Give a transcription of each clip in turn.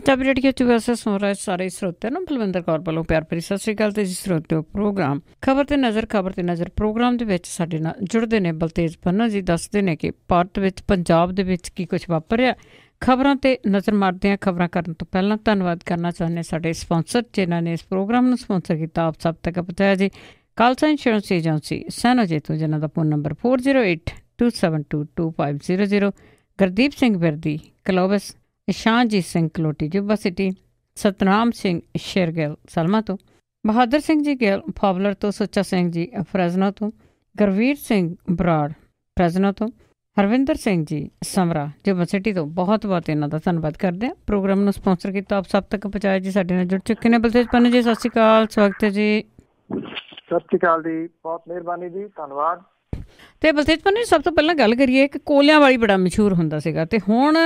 Punjabi radio 'ਚ ਵੈਸੇ ਸੁਣ ਰਹੇ ਸਾਰੇ ਸਰੋਤਿਆਂ ਨੂੰ ਬਲਵਿੰਦਰ ਕੌਰ ਵੱਲੋਂ ਪਿਆਰ ਭਰੀ ਸਤਿ ਸ਼੍ਰੀ ਅਕਾਲ। ਤੇ ਜੀ ਸਰੋਤਿਓ, ਪ੍ਰੋਗਰਾਮ ਖਬਰ ਤੇ ਨਜ਼ਰ ਪ੍ਰੋਗਰਾਮ ਦੇ ਵਿੱਚ ਸਾਡੇ ਨਾਲ ਜੁੜਦੇ ਨੇ ਬਲਤੇਜ ਪੰਨਾ ਜੀ। ਦੱਸਦੇ ਨੇ ਕਿ ਭਾਰਤ ਵਿੱਚ ਪੰਜਾਬ ਦੇ ਵਿੱਚ ਕੀ ਕੁਛ ਵਾਪਰ ਰਿਹਾ। ਖਬਰਾਂ ਤੇ ਨਜ਼ਰ ਮਾਰਦੇ ਹਾਂ। ਖਬਰਾਂ ਕਰਨ ਤੋਂ ਪਹਿਲਾਂ ਧੰਨਵਾਦ ਕਰਨਾ ਚਾਹੁੰਦੇ ਸਾਡੇ ਸਪਾਂਸਰ ਜਿਨ੍ਹਾਂ ਨੇ ਇਸ ਪ੍ਰੋਗਰਾਮ ਨੂੰ ਸਪਾਂਸਰ ਕੀਤਾ, ਆਪ ਸਭ ਤੱਕ ਪਹੁੰਚਾਇਆ ਜੀ। ਖਾਲਸਾ ਇੰਸ਼ੋਰੈਂਸ ਏਜੰਸੀ ਸੈਨੋ ਜੇਤੂ, ਜਿਨ੍ਹਾਂ ਦਾ ਫੋਨ ਨੰਬਰ 4082722500। ਗੁਰਦੀਪ ਸਿੰਘ ਬਿਰਦੀ ਕਲੋਬਸ, Ishanjit Singh Kaloti Yuba city, Satnam Singh Shergill Selma ਤੋਂ, ਬਹਾਦਰ ਸਿੰਘ ਜੀ ਗਿੱਲ ਫਾਵਲਰ ਤੋਂ, ਸੁੱਚਾ ਸਿੰਘ ਜੀ ਫਰੈਜ਼ਨੋ ਤੋਂ, ਗੁਰਵੀਰ ਸਿੰਘ ਬਰਾੜ ਫਰੈਜ਼ਨੋ ਤੋਂ, ਹਰਵਿੰਦਰ ਸਿੰਘ ਜੀ ਸਮਰਾ ਜੁਬਾ ਸਿਟੀ ਤੋਂ। ਬਹੁਤ ਬਹੁਤ ਇਹਨਾਂ ਦਾ ਧੰਨਵਾਦ ਕਰਦੇ ਹਾਂ। ਪ੍ਰੋਗਰਾਮ ਨੂੰ ਸਪਾਂਸਰ ਕੀਤਾ, ਆਪ ਸਭ ਤੱਕ ਪਹੁੰਚਾਇਆ ਜੀ। ਸਾਡੇ ਨਾਲ ਜੁੜ ਚੁੱਕੇ ਨੇ ਬਲਤੇਜ ਪੰਨੂ ਜੀ। ਸਤਿ ਸ਼੍ਰੀ ਅਕਾਲ, ਸਵਾਗਤ ਹੈ ਜੀ। ਸਤਿ ਸ਼੍ਰੀ ਅਕਾਲ ਜੀ, ਬਹੁਤ ਮਿਹਰਬਾਨੀ ਜੀ, ਧੰਨਵਾਦ। ਤੇ ਬਲਤੇਜ ਪੰਨੂ ਜੀ, ਸਭ ਤੋਂ ਪਹਿਲਾਂ ਗੱਲ ਕਰੀਏ ਕਿ ਕੋਲਿਆਂ ਵਾਲੀ ਬੜਾ ਮਸ਼ਹੂਰ ਹੁੰਦਾ ਸੀਗਾ ਤੇ ਹੁਣ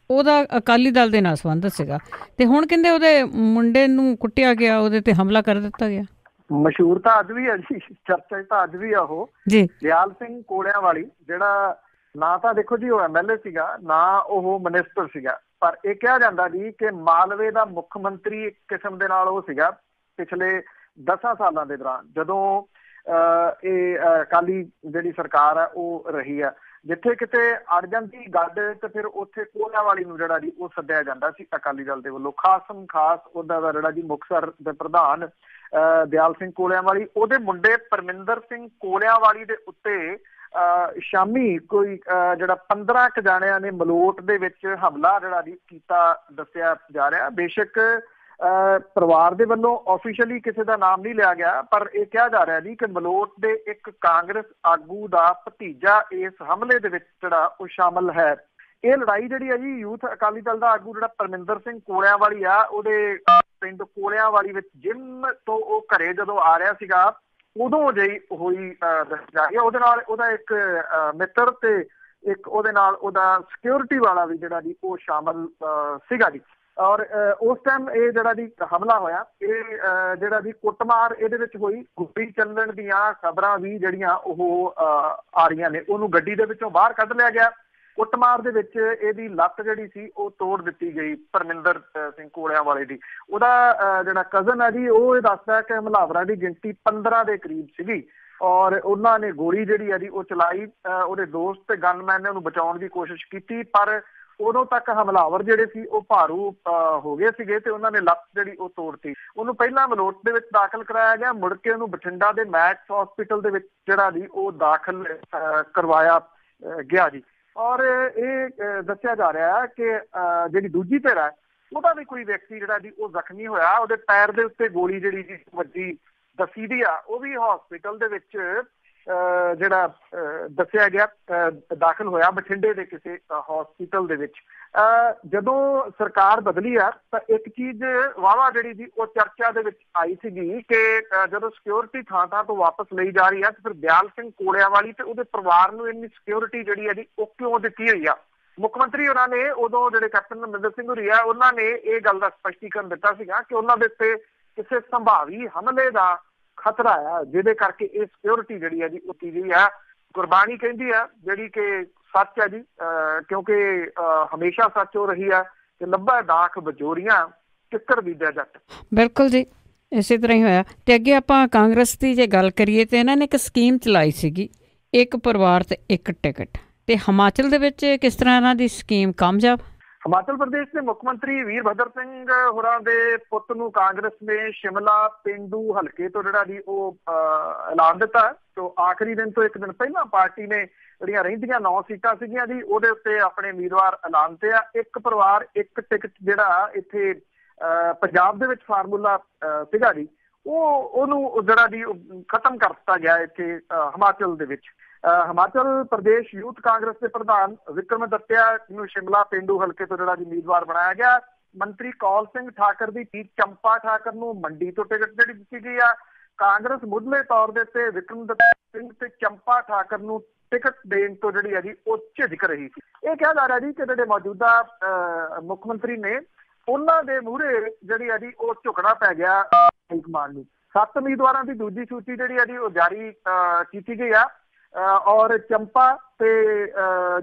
ਉਹਦਾ ਅਕਾਲੀ ਦਲ ਦੇ ਨਾਲ ਸੰਬੰਧਿਤ ਸੀਗਾ ਤੇ ਹੁਣ ਕਹਿੰਦੇ ਉਹਦੇ ਮੁੰਡੇ ਨੂੰ ਕੁੱਟਿਆ ਗਿਆ, ਉਹਦੇ ਤੇ ਹਮਲਾ ਕਰ ਦਿੱਤਾ ਗਿਆ। ਮਸ਼ਹੂਰ ਤਾਂ ਅੱਜ ਵੀ ਹੈ ਜੀ, ਚਰਚਾ ਤਾਂ ਅੱਜ ਵੀ ਆ ਉਹ ਜੀ। ਦਿਆਲ ਸਿੰਘ ਕੋਲਿਆਂ ਵਾਲੀ, ਜਿਹੜਾ ਨਾ ਤਾਂ ਦੇਖੋ ਜੀ ਉਹ MLA ਸੀਗਾ, ਨਾ ਉਹ ਮਿਨਿਸਟਰ ਸੀਗਾ, ਪਰ ਇਹ ਕਿਹਾ ਜਾਂਦਾ ਜੀ ਕਿ ਮਾਲਵੇ ਦਾ ਮੁੱਖ ਮੰਤਰੀ ਇੱਕ ਕਿਸਮ ਦੇ ਨਾਲ ਉਹ ਸੀਗਾ ਪਿਛਲੇ 10 ਸਾਲਾਂ ਦੇ ਦੌਰਾਨ, ਜਦੋਂ ਇਹ ਅਕਾਲੀ ਜਿਹੜੀ ਸਰਕਾਰ ਆ ਉਹ ਰਹੀ ਆ। ਜਿੱਥੇ ਕਿਤੇ ਅੜ ਜਾਂਦੀ ਗੱਡ ਤੇ ਫਿਰ ਉੱਥੇ ਕੋਲਿਆਂ ਵਾਲੀ ਨੂੰ ਜਿਹੜਾ ਜੀ ਉਹ ਸੱਦਿਆ ਜਾਂਦਾ ਸੀ ਅਕਾਲੀ ਦਲ ਦੇ ਵੱਲੋਂ। ਖਾਸਮ ਖਾਸ ਉਹਦਾ ਦਾ ਜਿਹੜਾ ਜੀ ਮੁਕਤਸਰ ਦੇ ਪ੍ਰਧਾਨ ਦਿਆਲ ਸਿੰਘ ਕੋਲਿਆਂ ਵਾਲੀ, ਉਹਦੇ ਮੁੰਡੇ ਪਰਮਿੰਦਰ ਸਿੰਘ ਕੋਲਿਆਂ ਵਾਲੀ ਦੇ ਉੱਤੇ ਸ਼ਾਮੀ ਕੋਈ ਜਿਹੜਾ 15 ਕੁ ਜਾਣਿਆਂ ਨੇ ਮਲੋਟ ਦੇ ਵਿੱਚ ਹਮਲਾ ਜਿਹੜਾ ਜੀ ਕੀਤਾ ਦੱਸਿਆ ਜਾ ਰਿਹਾ। ਬੇਸ਼ੱਕ ਪਰਿਵਾਰ ਦੇ ਵੱਲੋਂ ਆਫੀਸ਼ੀਅਲੀ ਕਿਸੇ ਦਾ ਨਾਮ ਨਹੀਂ ਲਿਆ ਗਿਆ, ਪਰ ਇਹ ਕਿਹਾ ਜਾ ਰਿਹਾ ਜੀ ਕਿ ਮਲੋਟ ਦੇ ਇੱਕ ਕਾਂਗਰਸ ਆਗੂ ਦਾ ਭਤੀਜਾ ਇਸ ਹਮਲੇ ਦੇ ਵਿੱਚ ਜਿਹੜਾ ਉਹ ਸ਼ਾਮਲ ਹੈ। ਇਹ ਲੜਾਈ ਜਿਹੜੀ ਹੈ ਜੀ ਯੂਥ ਅਕਾਲੀ ਦਲ ਦਾ ਆਗੂ ਜਿਹੜਾ ਪਰਮਿੰਦਰ ਸਿੰਘ ਕੋਲਿਆਂ ਵਾਲੀ ਆ, ਉਹਦੇ ਪਿੰਡ ਕੋਲਿਆਂ ਵਾਲੀ ਵਿੱਚ ਜਿਮ ਤੋਂ ਉਹ ਘਰੇ ਜਦੋਂ ਆ ਰਿਹਾ ਸੀਗਾ ਉਦੋਂ ਜਿਹੀ ਹੋਈ ਦੱਸੀ ਜਾ ਰਹੀ ਹੈ। ਉਹਦੇ ਨਾਲ ਉਹਦਾ ਇੱਕ ਮਿੱਤਰ ਤੇ ਇੱਕ ਉਹਦੇ ਨਾਲ ਉਹਦਾ ਸਿਕਿਉਰਿਟੀ ਵਾਲਾ ਵੀ ਜਿਹੜਾ ਜੀ ਉਹ ਸ਼ਾਮਲ ਸੀਗਾ ਜੀ। ਔਰ ਉਸ ਟਾਈਮ ਇਹ ਜਿਹੜਾ ਜੀ ਹਮਲਾ ਹੋਇਆ, ਇਹ ਜਿਹੜਾ ਜੀ ਕੁੱਟਮਾਰ ਇਹਦੇ ਵਿੱਚ ਹੋਈ। ਗੋਲੀ ਚੱਲਣ ਦੀਆਂ ਖਬਰਾਂ ਵੀ ਜਿਹੜੀਆਂ ਉਹ ਆ ਰਹੀਆਂ ਨੇ। ਉਹਨੂੰ ਗੱਡੀ ਦੇ ਵਿੱਚੋਂ ਬਾਹਰ ਕੱਢ ਲਿਆ ਗਿਆ। ਕੁੱਟਮਾਰ ਦੇ ਵਿੱਚ ਇਹਦੀ ਲੱਤ ਜਿਹੜੀ ਸੀ ਉਹ ਤੋੜ ਦਿੱਤੀ ਗਈ ਪਰਮਿੰਦਰ ਸਿੰਘ ਕੋਲਿਆਂ ਵਾਲੇ ਦੀ। ਉਹਦਾ ਜਿਹੜਾ ਕਜ਼ਨ ਹੈ ਜੀ ਉਹ ਇਹ ਦੱਸਦਾ ਕਿ ਹਮਲਾਵਰਾਂ ਦੀ ਗਿਣਤੀ 15 ਦੇ ਕਰੀਬ ਸੀਗੀ ਔਰ ਉਹਨਾਂ ਨੇ ਗੋਲੀ ਜਿਹੜੀ ਹੈ ਜੀ ਉਹ ਚਲਾਈ। ਉਹਦੇ ਦੋਸਤ ਤੇ ਗਨਮੈਨ ਨੇ ਉਹਨੂੰ ਬਚਾਉਣ ਦੀ ਕੋਸ਼ਿਸ਼ ਕੀਤੀ, ਪਰ ਉਦੋਂ ਤੱਕ ਹਮਲਾਵਰ ਜਿਹੜੇ ਸੀ ਉਹ ਭਾਰੂ ਹੋ ਗਏ ਸੀਗੇ ਤੇ ਉਹਨਾਂ ਨੇ ਲੱਤ ਜਿਹੜੀ ਉਹ ਤੋੜਤੀ। ਉਹਨੂੰ ਪਹਿਲਾਂ ਮਲੋਟ ਦੇ ਵਿੱਚ ਦਾਖਲ ਕਰਾਇਆ ਗਿਆ, ਮੁੜ ਕੇ ਉਹਨੂੰ ਬਠਿੰਡਾ ਦੇ ਮੈਕਸ ਹਸਪੀਟਲ ਦੇ ਵਿੱਚ ਜਿਹੜਾ ਜੀ ਉਹ ਦਾਖਲ ਕਰਵਾਇਆ ਗਿਆ ਜੀ। ਔਰ ਇਹ ਦੱਸਿਆ ਜਾ ਰਿਹਾ ਹੈ ਕਿ ਜਿਹੜੀ ਦੂਜੀ ਧਿਰ ਹੈ ਉਹਦਾ ਵੀ ਕੋਈ ਵਿਅਕਤੀ ਜਿਹੜਾ ਜੀ ਉਹ ਜ਼ਖਮੀ ਹੋਇਆ। ਉਹਦੇ ਪੈਰ ਦੇ ਉੱਤੇ ਗੋਲੀ ਜਿਹੜੀ ਜੀ ਵੱਜੀ ਦੱਸੀ ਦੀ ਆ, ਉਹ ਵੀ ਹਸਪੀਟਲ ਦੇ ਵਿੱਚ ਜਿਹੜਾ ਦੱਸਿਆ ਗਿਆ ਦਾਖਲ ਹੋਇਆ ਬਠਿੰਡੇ ਦੇ ਕਿਸੇ ਹਸਪੀਟਲ ਦੇ ਵਿੱਚ। ਜਦੋਂ ਸਰਕਾਰ ਬਦਲੀ ਆ ਤਾਂ ਇੱਕ ਚੀਜ਼ ਵਾਹਵਾ ਜਿਹੜੀ ਜੀ ਉਹ ਚਰਚਾ ਦੇ ਵਿੱਚ ਆਈ ਸੀਗੀ ਕਿ ਜਦੋਂ ਸਿਕਿਉਰਿਟੀ ਥਾਂ ਥਾਂ ਤੋਂ ਵਾਪਸ ਲਈ ਜਾ ਰਹੀ ਆ ਤੇ ਫਿਰ ਦਿਆਲ ਸਿੰਘ ਕੋਲਿਆਂ ਵਾਲੀ ਤੇ ਉਹਦੇ ਪਰਿਵਾਰ ਨੂੰ ਇੰਨੀ ਸਿਕਿਉਰਿਟੀ ਜਿਹੜੀ ਹੈ ਜੀ ਉਹ ਕਿਉਂ ਦਿੱਤੀ ਹੋਈ ਆ। ਮੁੱਖ ਮੰਤਰੀ ਉਹਨਾਂ ਨੇ ਉਦੋਂ ਜਿਹੜੇ ਕੈਪਟਨ ਅਮਰਿੰਦਰ ਸਿੰਘ ਹੋਰੀ ਆ ਉਹਨਾਂ ਨੇ ਇਹ ਗੱਲ ਦਾ ਸਪਸ਼ਟੀਕਰਨ ਦਿੱਤਾ ਸੀਗਾ ਕਿ ਉਹਨਾਂ ਦੇ ਉੱਤੇ ਕਿਸੇ ਸੰਭਾਵੀ ਹਮਲੇ ਦਾ ਖਤਰਾ ਆ, ਜਿਹਦੇ ਕਰਕੇ ਇਹ ਸਿਕਿਉਰਿਟੀ ਜਿਹੜੀ ਹੈ ਜੀ ਉਹ ਕੀ ਗਈ ਆ। ਗੁਰਬਾਣੀ ਕਹਿੰਦੀ ਆ ਜਿਹੜੀ ਕਿ ਸੱਚ ਹੈ ਜੀ, ਕਿਉਂਕਿ ਹਮੇਸ਼ਾ ਸੱਚ ਹੋ ਰਹੀ ਆ ਤੇ ਲੱਭਾ ਦਾਖ ਬਜੋਰੀਆਂ ਕਿੱਕਰ ਬੀਜਿਆ ਜੱਟ। ਬਿਲਕੁਲ ਜੀ, ਇਸੇ ਤਰ੍ਹਾਂ ਹੀ ਹੋਇਆ। ਤੇ ਅੱਗੇ ਆਪਾਂ ਕਾਂਗਰਸ ਦੀ ਜੇ ਗੱਲ ਕਰੀਏ ਤੇ ਇਹਨਾਂ ਨੇ ਇੱਕ ਸਕੀਮ ਚਲਾਈ ਸੀਗੀ, ਇੱਕ ਪਰਿਵਾਰ ਤੇ ਇੱਕ ਟਿਕਟ। ਤੇ ਹਿਮਾਚਲ ਦੇ ਵਿੱਚ ਕਿਸ ਤਰ੍ਹਾਂ ਇਹਨਾਂ ਦੀ ਸਕੀਮ ਕਾਮਯਾਬ? ਹਿਮਾਚਲ ਪ੍ਰਦੇਸ਼ ਦੇ ਮੁੱਖ ਮੰਤਰੀ ਵੀਰਭਦਰ ਸਿੰਘ ਹੋਰਾਂ ਦੇ ਪੁੱਤ ਨੂੰ ਕਾਂਗਰਸ ਨੇ ਸ਼ਿਮਲਾ ਪੇਂਡੂ ਹਲਕੇ ਤੋਂ ਜਿਹੜਾ ਜੀ ਉਹ ਐਲਾਨ ਦਿੱਤਾ। ਤੋਂ ਆਖਰੀ ਦਿਨ ਤੋਂ ਇੱਕ ਦਿਨ ਪਹਿਲਾਂ ਪਾਰਟੀ ਨੇ ਜਿਹੜੀਆਂ ਰਹਿੰਦੀਆਂ 9 ਸੀਟਾਂ ਸੀਗੀਆਂ ਜੀ ਉਹਦੇ ਉੱਤੇ ਆਪਣੇ ਉਮੀਦਵਾਰ ਐਲਾਨ ਤੇ ਆ। ਇੱਕ ਪਰਿਵਾਰ ਇੱਕ ਟਿਕਟ ਜਿਹੜਾ ਇੱਥੇ ਪੰਜਾਬ ਦੇ ਵਿੱਚ ਫਾਰਮੂਲਾ ਸੀਗਾ ਜੀ ਉਹਨੂੰ ਜਿਹੜਾ ਜੀ ਖਤਮ ਕਰ ਦਿੱਤਾ ਗਿਆ ਇੱਥੇ ਹਿਮਾਚਲ ਦੇ ਵਿੱਚ। ਹਿਮਾਚਲ ਪ੍ਰਦੇਸ਼ ਯੂਥ ਕਾਂਗਰਸ ਦੇ ਪ੍ਰਧਾਨ ਵਿਕਰਮ ਦੱਤਿਆ ਨੂੰ ਸ਼ਿਮਲਾ ਪੇਂਡੂ ਹਲਕੇ ਤੋਂ ਜਿਹੜਾ ਜੀ ਉਮੀਦਵਾਰ ਬਣਾਇਆ ਗਿਆ। ਮੰਤਰੀ ਕੌਲ ਸਿੰਘ ਠਾਕਰ ਦੀ ਧੀ ਚੰਪਾ ਠਾਕਰ ਨੂੰ ਮੰਡੀ ਤੋਂ ਟਿਕਟ ਜਿਹੜੀ ਦਿੱਤੀ ਗਈ ਆ। ਕਾਂਗਰਸ ਮੁੱਢਲੇ ਤੌਰ ਦੇ ਉੱਤੇ ਵਿਕਰਮ ਦੱਤਿਆ ਸਿੰਘ ਤੇ ਚੰਪਾ ਠਾਕਰ ਨੂੰ ਟਿਕਟ ਦੇਣ ਤੋਂ ਜਿਹੜੀ ਹੈ ਜੀ ਉਹ ਝਿਜਕ ਰਹੀ ਸੀ। ਇਹ ਕਿਹਾ ਜਾ ਰਿਹਾ ਜੀ ਕਿ ਜਿਹੜੇ ਮੌਜੂਦਾ ਮੁੱਖ ਮੰਤਰੀ ਨੇ ਉਹਨਾਂ ਦੇ ਮੂਹਰੇ ਜਿਹੜੀ ਹੈ ਜੀ ਉਹ ਝੁਕਣਾ ਪੈ ਗਿਆ ਹਾਈ ਕਮਾਂਡ ਨੂੰ। 7 ਉਮੀਦਵਾਰਾਂ ਦੀ ਦੂਜੀ ਸੂਚੀ ਜਿਹੜੀ ਹੈ ਜੀ ਉਹ ਜਾਰੀ ਕੀਤੀ ਗਈ ਆ। ਔਰ ਚੰਪਾ ਤੇ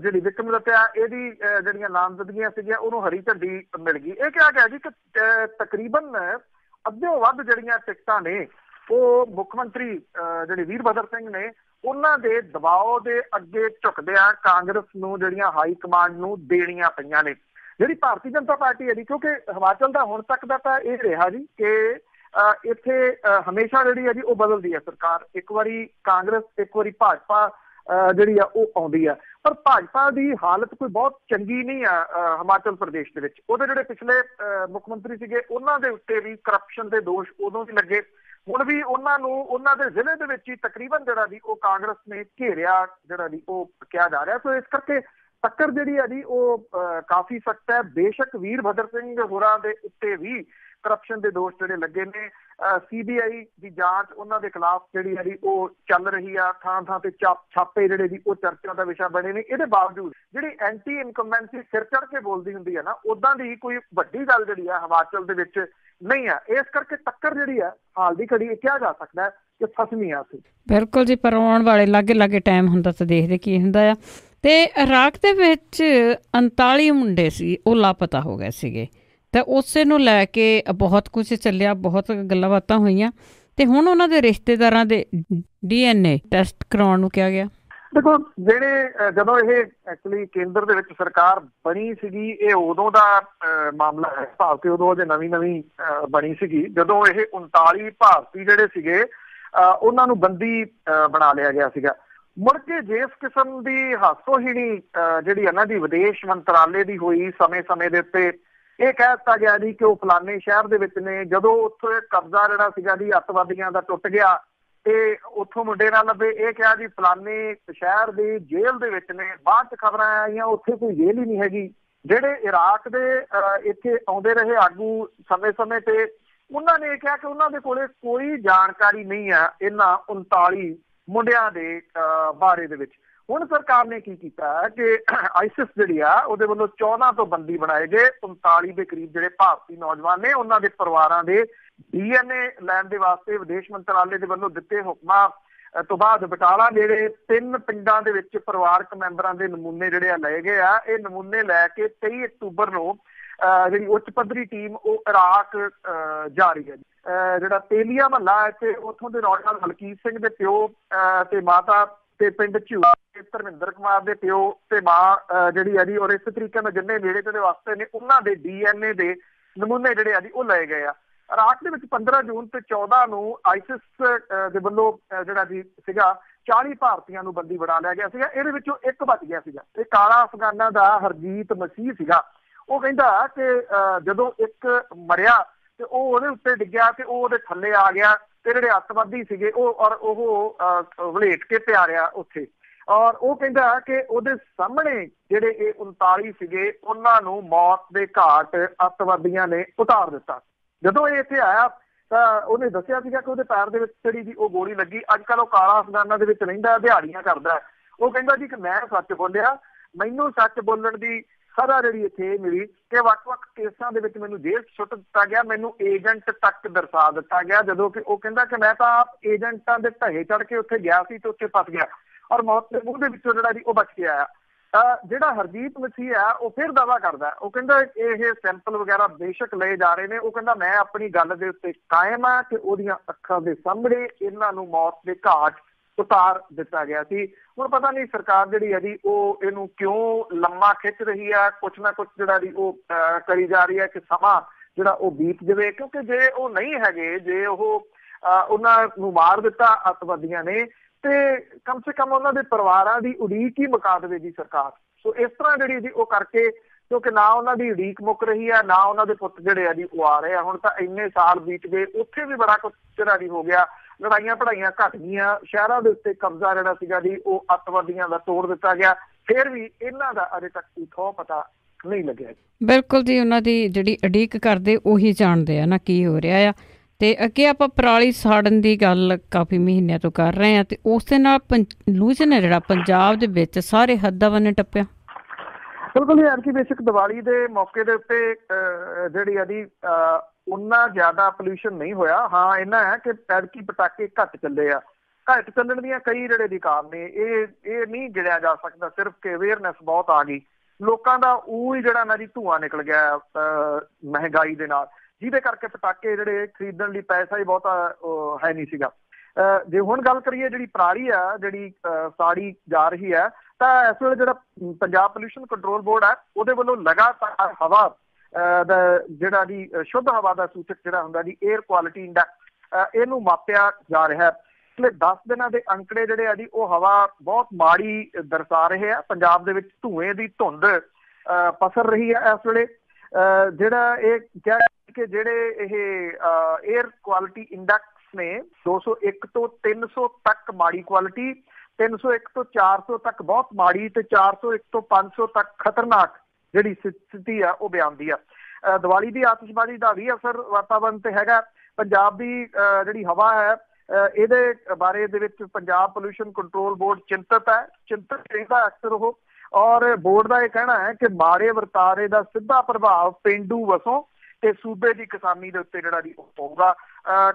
ਜਿਹੜੀ ਵਿਕਰਮਾਦਿੱਤਿਆ ਇਹਦੀ ਜਿਹੜੀਆਂ ਨਾਮਜ਼ਦਗੀਆਂ ਸੀਗੀਆਂ ਉਹਨੂੰ ਹਰੀ ਝੰਡੀ ਮਿਲ ਗਈ। ਇਹ ਕਿਹਾ ਗਿਆ ਜੀ ਕਿ ਤਕਰੀਬਨ ਅੱਧਿਓਂ ਵੱਧ ਜਿਹੜੀਆਂ ਟਿਕਟਾਂ ਨੇ ਉਹ ਮੁੱਖ ਮੰਤਰੀ ਜਿਹੜੇ ਵੀਰਭਦਰ ਸਿੰਘ ਨੇ ਉਹਨਾਂ ਦੇ ਦਬਾਅ ਦੇ ਅੱਗੇ ਝੁਕਦਿਆਂ ਕਾਂਗਰਸ ਨੂੰ ਜਿਹੜੀਆਂ ਹਾਈ ਕਮਾਂਡ ਨੂੰ ਦੇਣੀਆਂ ਪਈਆਂ ਨੇ। ਜਿਹੜੀ ਭਾਰਤੀ ਜਨਤਾ ਪਾਰਟੀ ਹੈ ਜੀ, ਕਿਉਂਕਿ ਹਿਮਾਚਲ ਦਾ ਹੁਣ ਤੱਕ ਦਾ ਤਾਂ ਇਹ ਰਿਹਾ ਜੀ ਕਿ ਇੱਥੇ ਹਮੇਸ਼ਾ ਜਿਹੜੀ ਹੈ ਜੀ ਉਹ ਬਦਲਦੀ ਹੈ ਸਰਕਾਰ। ਇੱਕ ਵਾਰੀ ਕਾਂਗਰਸ, ਇੱਕ ਵਾਰੀ ਭਾਜਪਾ ਜਿਹੜੀ ਆ ਉਹ ਆਉਂਦੀ ਆ, ਪਰ ਭਾਜਪਾ ਦੀ ਹਾਲਤ ਕੋਈ ਬਹੁਤ ਚੰਗੀ ਨਹੀਂ ਆ ਹਿਮਾਚਲ ਪ੍ਰਦੇਸ਼ ਦੇ ਵਿੱਚ। ਉਹਦੇ ਜਿਹੜੇ ਪਿਛਲੇ ਮੁੱਖ ਮੰਤਰੀ ਸੀਗੇ ਉਹਨਾਂ ਦੇ ਉੱਤੇ ਵੀ ਕਰਪਸ਼ਨ ਦੇ ਦੋਸ਼ ਉਦੋਂ ਵੀ ਲੱਗੇ, ਹੁਣ ਵੀ ਉਹਨਾਂ ਨੂੰ ਉਹਨਾਂ ਦੇ ਜ਼ਿਲ੍ਹੇ ਦੇ ਵਿੱਚ ਹੀ ਤਕਰੀਬਨ ਜਿਹੜਾ ਜੀ ਉਹ ਕਾਂਗਰਸ ਨੇ ਘੇਰਿਆ ਜਿਹੜਾ ਜੀ ਉਹ ਕਿਹਾ ਜਾ ਰਿਹਾ। ਸੋ ਇਸ ਕਰਕੇ ਟੱਕਰ ਜਿਹੜੀ ਹੈ ਜੀ ਉਹ ਕਾਫੀ ਸਖਤ ਹੈ। ਬੇਸ਼ੱਕ ਵੀਰਭਦਰ ਸਿੰਘ ਹੋਰਾਂ ਦੇ ਉੱਤੇ ਵੀ ਕਰਪਸ਼ਨ ਦੇ ਦੋਸ਼ ਜਿਹੜੇ ਲੱਗੇ ਨੇ, CBI ਦੀ ਜਾਂਚ ਉਹਨਾਂ ਦੇ ਖਿਲਾਫ ਜਿਹੜੀ ਹੈ ਜੀ ਉਹ ਚੱਲ ਰਹੀ ਆ, ਥਾਂ ਥਾਂ ਤੇ ਛਾਪੇ ਜਿਹੜੇ ਜੀ ਉਹ ਚਰਚਾ ਦਾ ਵਿਸ਼ਾ ਬਣੇ ਨੇ। ਇਹਦੇ ਬਾਵਜੂਦ ਜਿਹੜੀ ਐਂਟੀ ਇਨਕੰਬੈਂਸੀ ਸਿਰ ਚੜ ਕੇ ਬੋਲਦੀ ਹੁੰਦੀ ਹੈ ਨਾ, ਉਦਾਂ ਦੀ ਕੋਈ ਵੱਡੀ ਗੱਲ ਜਿਹੜੀ ਆ ਹਿਮਾਚਲ ਦੇ ਵਿੱਚ ਨਹੀਂ ਆ। ਇਸ ਕਰਕੇ ਟੱਕਰ ਜਿਹੜੀ ਆ ਹਾਲ ਦੀ ਘੜੀ ਕਿਹਾ ਜਾ ਸਕਦਾ ਹੈ ਕਿ ਫਸਵੀਂ ਆ ਸੀ। ਬਿਲਕੁਲ ਜੀ, ਪਰ ਆਉਣ ਵਾਲੇ ਲਾਗੇ ਟਾਈਮ ਹੁੰਦਾ ਤਾਂ ਦੇਖਦੇ ਕੀ ਹੁੰਦਾ ਆ। ਤੇ ਇਰਾਕ ਦੇ ਵਿੱਚ 39 ਮੁੰਡੇ ਸੀ, ਉਹ ਲਾਪਤਾ ਹੋ ਗਏ ਸੀਗੇ, ਤੇ ਉਸੇ ਨੂੰ ਲੈ ਕੇ ਬਹੁਤ ਕੁਝ ਚੱਲਿਆ, ਬਹੁਤ ਗੱਲਾਂ ਬਾਤਾਂ ਹੋਈਆਂ, ਤੇ ਹੁਣ ਉਹਨਾਂ ਦੇ ਰਿਸ਼ਤੇਦਾਰਾਂ ਦੇ DNA ਟੈਸਟ ਕਰਾਉਣ ਨੂੰ ਕਿਹਾ ਗਿਆ। ਦੇਖੋ, ਜਿਹੜੇ ਜਦੋਂ ਇਹ ਐਕਚੁਅਲੀ ਕੇਂਦਰ ਦੇ ਵਿੱਚ ਸਰਕਾਰ ਬਣੀ ਸੀਗੀ, ਇਹ ਉਦੋਂ ਦਾ ਮਾਮਲਾ ਹੈ, ਭਾਰਤੀ ਉਦੋਂ ਅਜੇ ਨਵੀਂ ਬਣੀ ਸੀਗੀ, ਜਦੋਂ ਇਹ 39 ਭਾਰਤੀ ਜਿਹੜੇ ਸੀਗੇ ਉਹਨਾਂ ਨੂੰ ਬੰਦੀ ਬਣਾ ਲਿਆ ਗਿਆ ਸੀਗਾ। ਮੁੜ ਕੇ ਜਿਸ ਕਿਸਮ ਦੀ ਹਾਸੋਹੀਣੀ ਜਿਹੜੀ ਇਹਨਾਂ ਦੀ ਵਿਦੇਸ਼ ਮੰਤਰਾਲੇ ਦੀ ਹੋਈ ਸਮੇਂ ਦੇ ਉੱਤੇ, ਇਹ ਕਹਿ ਦਿੱਤਾ ਗਿਆ ਜੀ ਕਿ ਉਹ ਫਲਾਨੇ ਸ਼ਹਿਰ ਦੇ ਵਿੱਚ ਨੇ। ਜਦੋਂ ਉੱਥੇ ਕਬਜ਼ਾ ਜਿਹੜਾ ਸੀਗਾ ਜੀ ਅੱਤਵਾਦੀਆਂ ਦਾ ਟੁੱਟ ਗਿਆ ਤੇ ਉੱਥੋਂ ਮੁੰਡੇ ਨਾ ਲੱਭੇ, ਇਹ ਕਿਹਾ ਜੀ ਫਲਾਨੇ ਸ਼ਹਿਰ ਦੀ ਜੇਲ੍ਹ ਦੇ ਵਿੱਚ ਨੇ। ਬਾਅਦ ਚ ਖਬਰਾਂ ਆਈਆਂ ਉੱਥੇ ਕੋਈ ਜੇਲ੍ਹ ਹੀ ਨਹੀਂ ਹੈਗੀ। ਜਿਹੜੇ ਇਰਾਕ ਦੇ ਇੱਥੇ ਆਉਂਦੇ ਰਹੇ ਆਗੂ ਸਮੇਂ ਤੇ, ਉਹਨਾਂ ਨੇ ਇਹ ਕਿਹਾ ਕਿ ਉਹਨਾਂ ਦੇ ਕੋਲੇ ਕੋਈ ਜਾਣਕਾਰੀ ਨਹੀਂ ਆ ਇਹਨਾਂ 39 ਮੁੰਡਿਆਂ ਦੇ ਬਾਰੇ ਦੇ ਵਿੱਚ। ਹੁਣ ਸਰਕਾਰ ਨੇ ਕੀ ਕੀਤਾ ਕਿ ਆਈਸਿਸ ਜਿਹੜੀ ਆ ਉਹਦੇ ਵੱਲੋਂ 14 ਤੋਂ ਬੰਦੀ ਬਣਾਏ ਗਏ। 39 ਦੇ ਕਰੀਬ ਜਿਹੜੇ ਭਾਰਤੀ ਨੌਜਵਾਨ ਨੇ ਉਹਨਾਂ ਦੇ ਪਰਿਵਾਰਾਂ ਦੇ DNA ਲੈਣ ਦੇ ਵਾਸਤੇ ਵਿਦੇਸ਼ ਮੰਤਰਾਲੇ ਦੇ ਵੱਲੋਂ ਦਿੱਤੇ ਹੁਕਮਾਂ ਤੋਂ ਬਾਅਦ ਬਟਾਲਾ ਨੇੜੇ 3 ਪਿੰਡਾਂ ਦੇ ਵਿੱਚ ਪਰਿਵਾਰਕ ਮੈਂਬਰਾਂ ਦੇ ਨਮੂਨੇ ਜਿਹੜੇ ਆ ਲਏ ਗਏ ਆ। ਇਹ ਨਮੂਨੇ ਲੈ ਕੇ 23 ਅਕਤੂਬਰ ਨੂੰ ਜਿਹੜੀ ਉੱਚ ਪੱਧਰੀ ਟੀਮ ਉਹ ਇਰਾਕ ਜਾ ਰਹੀ ਹੈ। ਜਿਹੜਾ ਤੇਲੀਆ ਮਹੱਲਾ ਇੱਥੇ ਉੱਥੋਂ ਦੇ ਨੌਜਵਾਨ ਮਲਕੀਤ ਸਿੰਘ ਦੇ ਪਿਓ ਤੇ ਮਾਤਾ ਤੇ ਪਿੰਡ ਝੂਆ ਧਰਮਿੰਦਰ ਕੁਮਾਰ ਦੇ ਪਿਓ ਤੇ ਮਾਂ ਜਿਹੜੀ ਆ ਜੀ, ਔਰ ਇਸ ਤਰੀਕੇ ਨਾਲ ਜਿੰਨੇ ਨੇੜੇ ਤੇੜੇ ਵਾਸਤੇ ਨੇ ਉਹਨਾਂ ਦੇ DNA ਦੇ ਨਮੂਨੇ ਜਿਹੜੇ ਆ ਜੀ ਉਹ ਲਏ ਗਏ ਆ। ਇਰਾਕ ਦੇ ਵਿੱਚ 15 ਜੂਨ ਤੇ 14 ਨੂੰ ਆਈਸਿਸ ਦੇ ਵੱਲੋਂ ਜਿਹੜਾ ਜੀ ਸੀਗਾ 40 ਭਾਰਤੀਆਂ ਨੂੰ ਬੰਦੀ ਬਣਾ ਲਿਆ ਗਿਆ ਸੀਗਾ। ਇਹਦੇ ਵਿੱਚੋਂ ਇੱਕ ਬਚ ਗਿਆ ਸੀਗਾ, ਇਹ ਕਾਲਾ ਅਫਗਾਨਾਂ ਦਾ ਹਰਜੀਤ ਮਸੀਹ ਸੀਗਾ। ਉਹ ਕਹਿੰਦਾ ਕਿ ਜਦੋਂ ਇੱਕ ਮਰਿਆ ਤੇ ਉਹ ਉਹਦੇ ਉੱਤੇ ਡਿੱਗਿਆ ਤੇ ਉਹ ਉਹਦੇ ਥੱਲੇ ਆ ਗਿਆ, ਤੇ ਜਿਹੜੇ ਅੱਤਵਾਦੀ ਸੀਗੇ ਉਹ ਵਲੇਟ ਕੇ ਪਿਆਰਿਆ ਉੱਥੇ। ਔਰ ਉਹ ਕਹਿੰਦਾ ਕਿ ਉਹਦੇ ਸਾਹਮਣੇ ਜਿਹੜੇ ਇਹ 39 ਸੀਗੇ ਉਹਨਾਂ ਨੂੰ ਮੌਤ ਦੇ ਘਾਟ ਅੱਤਵਾਦੀਆਂ ਨੇ ਉਤਾਰ ਦਿੱਤਾ। ਜਦੋਂ ਇਹ ਇੱਥੇ ਆਇਆ ਤਾਂ ਉਹਨੇ ਦੱਸਿਆ ਸੀਗਾ ਕਿ ਉਹਦੇ ਪੈਰ ਦੇ ਵਿੱਚ ਜਿਹੜੀ ਜੀ ਉਹ ਗੋਲੀ ਲੱਗੀ। ਅੱਜ ਕੱਲ੍ਹ ਉਹ ਕਾਲਾ ਅਫਗਾਨਾਂ ਦੇ ਵਿੱਚ ਰਹਿੰਦਾ, ਦਿਹਾੜੀਆਂ ਕਰਦਾ। ਉਹ ਕਹਿੰਦਾ ਜੀ ਕਿ ਮੈਂ ਸੱਚ ਬੋਲਿਆ, ਮੈਨੂੰ ਸੱਚ ਬੋਲਣ ਦੀ ਸਜ਼ਾ ਜਿਹੜੀ ਇੱਥੇ ਮਿਲੀ ਕਿ ਵੱਖ-ਵੱਖ ਕੇਸਾਂ ਦੇ ਵਿੱਚ ਮੈਨੂੰ ਜੇਲ੍ਹ ਸੁੱਟ ਦਿੱਤਾ ਗਿਆ, ਮੈਨੂੰ ਏਜੰਟ ਤੱਕ ਦਰਸਾ ਦਿੱਤਾ ਗਿਆ। ਜਦੋਂ ਕਿ ਉਹ ਕਹਿੰਦਾ ਕਿ ਮੈਂ ਤਾਂ ਆਪ ਏਜੰਟਾਂ ਦੇ ਢਹੇ ਚੜ੍ਹ ਕੇ ਉੱਥੇ ਗਿਆ ਸੀ ਤੇ ਉੱਥੇ ਫਸ ਗਿਆ ਔਰ ਮੌਤ ਦੇ ਮੂੰਹ ਦੇ ਵਿੱਚੋਂ ਜਿਹੜਾ ਜੀ ਉਹ ਬਚ ਕੇ ਆਇਆ। ਜਿਹੜਾ ਹਰਜੀਤ ਮਸੀਹ ਆ ਉਹ ਫਿਰ ਦਾਅਵਾ ਕਰਦਾ, ਉਹ ਕਹਿੰਦਾ ਇਹ ਸੈਂਪਲ ਵਗੈਰਾ ਬੇਸ਼ੱਕ ਲਏ ਜਾ ਰਹੇ ਨੇ। ਉਹ ਕਹਿੰਦਾ ਮੈਂ ਆਪਣੀ ਗੱਲ ਦੇ ਉੱਤੇ ਕਾਇਮ ਆ ਕਿ ਉਹਦੀਆਂ ਅੱਖਾਂ ਦੇ ਸਾਹਮਣੇ ਇਹਨਾਂ ਨੂੰ ਮੌਤ ਦੇ ਘਾਟ ਉਤਾਰ ਦਿੱਤਾ ਗਿਆ ਸੀ। ਹੁਣ ਪਤਾ ਨਹੀਂ ਸਰਕਾਰ ਜਿਹੜੀ ਹੈ ਜੀ ਉਹ ਇਹਨੂੰ ਕਿਉਂ ਲੰਮਾ ਖਿੱਚ ਰਹੀ ਆ, ਕੁਛ ਨਾ ਕੁਛ ਜਿਹੜਾ ਜੀ ਉਹ ਕਰੀ ਜਾ ਰਹੀ ਹੈ ਕਿ ਸਮਾਂ ਜਿਹੜਾ ਉਹ ਬੀਤ ਜਾਵੇ। ਕਿਉਂਕਿ ਜੇ ਉਹ ਨਹੀਂ ਹੈਗੇ, ਜੇ ਉਹ ਉਹਨਾਂ ਨੂੰ ਮਾਰ ਦਿੱਤਾ ਅੱਤਵਾਦੀਆਂ ਨੇ, ਤੇ ਕਮ ਸੇ ਕਮ ਉਹਨਾਂ ਦੇ ਪਰਿਵਾਰਾਂ ਦੀ ਉਡੀਕ ਹੀ ਮੁਕਾ ਦੇਵੇਗੀ ਸਰਕਾਰ। ਸੋ ਇਸ ਤਰ੍ਹਾਂ ਜਿਹੜੀ ਜੀ ਉਹ ਕਰਕੇ, ਕਿਉਂਕਿ ਨਾ ਉਹਨਾਂ ਦੀ ਉਡੀਕ ਮੁੱਕ ਰਹੀ ਹੈ, ਨਾ ਉਹਨਾਂ ਦੇ ਪੁੱਤ ਜਿਹੜੇ ਆ ਜੀ ਉਹ ਆ ਰਹੇ ਆ। ਹੁਣ ਤਾਂ ਇੰਨੇ ਸਾਲ ਬੀਤ ਗਏ, ਉੱਥੇ ਵੀ ਬੜਾ ਕੁਛ ਜਿਹੜਾ ਜੀ ਹੋ ਗਿਆ, ਲੜਾਈਆਂ ਪੜਾਈਆਂ ਘੱਟ ਗਈਆਂ, ਸ਼ਹਿਰਾਂ ਦੇ ਉੱਤੇ ਕਬਜ਼ਾ ਜਿਹੜਾ ਸੀਗਾ ਜੀ ਉਹ ਅੱਤਵਾਦੀਆਂ ਦਾ ਤੋੜ ਦਿੱਤਾ ਗਿਆ। ਫਿਰ ਵੀ ਇਹਨਾਂ ਦਾ ਅਜੇ ਤੱਕ ਕੋਈ ਥੋਹ ਪਤਾ ਨਹੀਂ ਲੱਗਿਆ। ਬਿਲਕੁਲ ਜੀ, ਉਹਨਾਂ ਦੀ ਜਿਹੜੀ ਉਡੀਕ ਕਰਦੇ ਉਹੀ ਜਾਣਦੇ ਆ ਨਾ ਕੀ ਹੋ ਰਿਹਾ ਆ। ਤੇ ਅੱਗੇ ਆਪਾਂ ਪਰਾਲੀ ਸਾੜਨ ਦੀ ਗੱਲ ਕਾਫੀ ਮਹੀਨਿਆਂ ਤੋਂ ਕਰ ਰਹੇ ਹਾਂ, ਤੇ ਉਸ ਦੇ ਨਾਲ ਪੋਲਿਊਸ਼ਨ ਹੈ ਜਿਹੜਾ ਪੰਜਾਬ ਦੇ ਵਿੱਚ ਸਾਰੇ ਹੱਦਾਂ ਬੰਨੇ ਟੱਪਿਆ। ਬਿਲਕੁਲ, ਐਤਕੀ ਬੇਸ਼ੱਕ ਦੀਵਾਲੀ ਦੇ ਮੌਕੇ ਦੇ ਉੱਤੇ ਜਿਹੜੀ ਆ ਜੀ ਉਨਾ ਜ਼ਿਆਦਾ ਪੋਲਿਊਸ਼ਨ ਨਹੀਂ ਹੋਇਆ। ਹਾਂ, ਇੰਨਾ ਹੈ ਕਿ ਐਤਕੀ ਪਟਾਕੇ ਘੱਟ ਚੱਲੇ ਆ। ਘੱਟ ਚੱਲਣ ਦੀਆਂ ਕਈ ਜਿਹੜੇ ਦੀ ਕਾਰਨ ਨੇ, ਇਹ ਨਹੀਂ ਗਿਣਿਆ ਜਾ ਸਕਦਾ ਸਿਰਫ ਕਿ ਅਵੇਅਰਨੈਸ ਬਹੁਤ ਆ ਗਈ, ਲੋਕਾਂ ਦਾ ਉਹ ਹੀ ਜਿਹੜਾ ਨਾ ਜੀ ਧੂੰਆਂ ਨਿਕਲ ਗਿਆ ਮਹਿੰਗਾਈ ਦੇ ਨਾਲ, ਜਿਹਦੇ ਕਰਕੇ ਪਟਾਕੇ ਜਿਹੜੇ ਖਰੀਦਣ ਲਈ ਪੈਸਾ ਹੀ ਬਹੁਤਾ ਹੈ ਨਹੀਂ ਸੀਗਾ। ਜੇ ਹੁਣ ਗੱਲ ਕਰੀਏ ਜਿਹੜੀ ਪਰਾਲੀ ਆ ਜਿਹੜੀ ਸਾੜੀ ਜਾ ਰਹੀ ਹੈ, ਤਾਂ ਇਸ ਵੇਲੇ ਜਿਹੜਾ ਪੰਜਾਬ ਪੋਲਿਊਸ਼ਨ ਕੰਟਰੋਲ ਬੋਰਡ ਹੈ ਉਹਦੇ ਵੱਲੋਂ ਲਗਾਤਾਰ ਹਵਾ ਦਾ ਜਿਹੜਾ ਜੀ ਸ਼ੁੱਧ ਹਵਾ ਦਾ ਸੂਚਕ ਜਿਹੜਾ ਹੁੰਦਾ ਜੀ ਏਅਰ ਕੁਆਲਿਟੀ ਇੰਡੈਕਸ, ਇਹਨੂੰ ਮਾਪਿਆ ਜਾ ਰਿਹਾ ਹੈ। ਪਿਛਲੇ 10 ਦਿਨਾਂ ਦੇ ਅੰਕੜੇ ਜਿਹੜੇ ਆ ਜੀ ਉਹ ਹਵਾ ਬਹੁਤ ਮਾੜੀ ਦਰਸਾ ਰਹੇ ਆ। ਪੰਜਾਬ ਦੇ ਵਿੱਚ ਧੂਏ ਦੀ ਧੁੰਦ ਪਸਰ ਰਹੀ ਹੈ ਇਸ ਵੇਲੇ। ਜਿਹੜਾ ਇਹ ਕਿਹਾ ਕਿ ਜਿਹੜੇ ਇਹ ਏਅਰ ਕੁਆਲਿਟੀ ਇੰਡੈਕਸ ਨੇ 201 ਤੋਂ 300 ਤੱਕ ਮਾੜੀ ਕੁਆਲਿਟੀ, 301 ਤੋਂ 400 ਤੱਕ ਬਹੁਤ ਮਾੜੀ, ਤੇ 401 ਤੋਂ 500 ਤੱਕ ਖਤਰਨਾਕ ਜਿਹੜੀ ਸਥਿਤੀ ਆ ਉਹ ਬਿਆਨਦੀ ਆ। ਦੀਵਾਲੀ ਦੀ ਆਤਿਸ਼ਬਾਜ਼ੀ ਦਾ ਵੀ ਅਸਰ ਵਾਤਾਵਰਨ ਤੇ ਹੈਗਾ। ਪੰਜਾਬ ਦੀ ਜਿਹੜੀ ਹਵਾ ਹੈ ਇਹਦੇ ਬਾਰੇ ਦੇ ਵਿੱਚ ਪੰਜਾਬ ਪੋਲਿਊਸ਼ਨ ਕੰਟਰੋਲ ਬੋਰਡ ਚਿੰਤਤ ਰਹਿੰਦਾ ਅਕਸਰ ਉਹ, ਔਰ ਬੋਰਡ ਦਾ ਇਹ ਕਹਿਣਾ ਹੈ ਕਿ ਮਾੜੇ ਵਰਤਾਰੇ ਦਾ ਸਿੱਧਾ ਪ੍ਰਭਾਵ ਪੇਂਡੂ ਵਸੋਂ ਤੇ ਸੂਬੇ ਦੀ ਕਿਸਾਨੀ ਦੇ ਉੱਤੇ ਜਿਹੜਾ ਜੀ ਉਹ ਪਊਗਾ।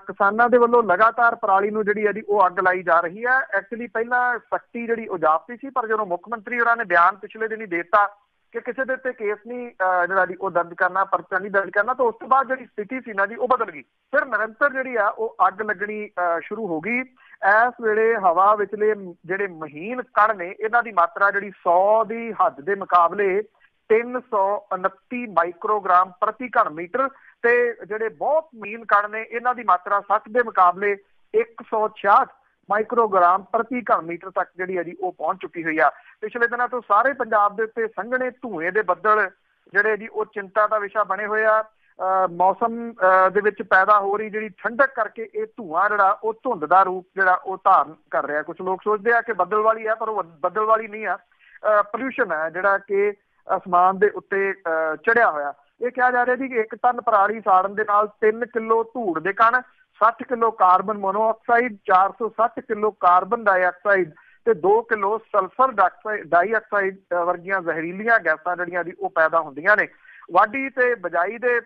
ਕਿਸਾਨਾਂ ਦੇ ਵੱਲੋਂ ਲਗਾਤਾਰ ਪਰਾਲੀ ਨੂੰ ਜਿਹੜੀ ਹੈ ਜੀ ਉਹ ਅੱਗ ਲਾਈ ਜਾ ਰਹੀ ਹੈ। ਐਕਚੁਅਲੀ ਪਹਿਲਾਂ ਸਖਤੀ ਜਿਹੜੀ ਉਹ ਜਾਪਦੀ ਸੀ, ਪਰ ਜਦੋਂ ਮੁੱਖ ਮੰਤਰੀ ਹੋਰਾਂ ਨੇ ਬਿਆਨ ਪਿਛਲੇ ਦਿਨ ਹੀ ਦੇ ਦਿੱਤਾ ਕਿ ਕਿਸੇ ਦੇ ਉੱਤੇ ਕੇਸ ਨਹੀਂ ਜਿਹੜਾ ਜੀ ਉਹ ਦਰਜ ਕਰਨਾ, ਪਰਚਾ ਨਹੀਂ ਦਰਜ ਕਰਨਾ, ਤਾਂ ਉਸ ਤੋਂ ਬਾਅਦ ਜਿਹੜੀ ਸਥਿਤੀ ਸੀ ਨਾ ਜੀ ਉਹ ਬਦਲ ਗਈ। ਫਿਰ ਨਿਰੰਤਰ ਜਿਹੜੀ ਆ ਉਹ ਅੱਗ ਲੱਗਣੀ ਸ਼ੁਰੂ ਹੋ ਗਈ। ਇਸ ਵੇਲੇ ਹਵਾ ਵਿਚਲੇ ਜਿਹੜੇ ਮਹੀਨ ਕਣ ਨੇ ਇਹਨਾਂ ਦੀ ਮਾਤਰਾ ਜਿਹੜੀ 100 ਦੀ ਹੱਦ ਦੇ ਮੁਕਾਬਲੇ 329 ਮਾਈਕਰੋਗ੍ਰਾਮ ਪ੍ਰਤੀ ਘਣ ਮੀਟਰ, ਤੇ ਜਿਹੜੇ ਬਹੁਤ ਮਹੀਨ ਕਣ ਨੇ ਇਹਨਾਂ ਦੀ ਮਾਤਰਾ 60 ਦੇ ਮੁਕਾਬਲੇ 166 ਮਾਈਕਰੋਗ੍ਰਾਮ ਪ੍ਰਤੀ ਘਣ ਮੀਟਰ ਤੱਕ ਜਿਹੜੀ ਹੈ ਜੀ ਉਹ ਪਹੁੰਚ ਚੁੱਕੀ ਹੋਈ ਆ। ਪਿਛਲੇ ਦਿਨਾਂ ਤੋਂ ਸਾਰੇ ਪੰਜਾਬ ਦੇ ਉੱਤੇ ਸੰਘਣੇ ਧੂਏ ਦੇ ਬੱਦਲ ਜਿਹੜੇ ਜੀ ਉਹ ਚਿੰਤਾ ਦਾ ਵਿਸ਼ਾ ਬਣੇ ਹੋਏ ਆ। ਮੌਸਮ ਦੇ ਵਿੱਚ ਪੈਦਾ ਹੋ ਰਹੀ ਜਿਹੜੀ ਠੰਡਕ ਕਰਕੇ ਇਹ ਧੂਆਂ ਜਿਹੜਾ ਉਹ ਧੁੰਦ ਦਾ ਰੂਪ ਜਿਹੜਾ ਉਹ ਧਾਰਨ ਕਰ ਰਿਹਾ। ਕੁਝ ਲੋਕ ਸੋਚਦੇ ਆ ਕਿ ਬੱਦਲ ਵਾਲੀ ਆ, ਪਰ ਉਹ ਬੱਦਲ ਵਾਲੀ ਨਹੀਂ ਆ, ਪੋਲਿਊਸ਼ਨ ਹੈ ਜਿਹੜਾ ਕਿ ਅਸਮਾਨ ਦੇ ਉੱਤੇ ਚੜਿਆ ਹੋਇਆ। ਇਹ ਕਿਹਾ ਜਾ ਰਿਹਾ ਜੀ ਕਿ 1 ਟਨ ਪਰਾਲੀ ਸਾੜਨ ਦੇ ਨਾਲ 3 ਕਿਲੋ ਧੂੜ ਦੇ ਕਣ, 60 kilo carbon monoxide, 460 kilo carbon dioxide ਤੇ 2 ਕਿਲੋ ਸਲਫਰ ਡਾਈਆਕਸਾਈਡ ਵਰਗੀਆਂ ਜ਼ਹਿਰੀਲੀਆਂ ਗੈਸਾਂ ਜਿਹੜੀਆਂ ਜੀ ਉਹ ਪੈਦਾ ਹੁੰਦੀਆਂ ਨੇ। ਵਾਢੀ ਤੇ ਬਜਾਈ ਦੇ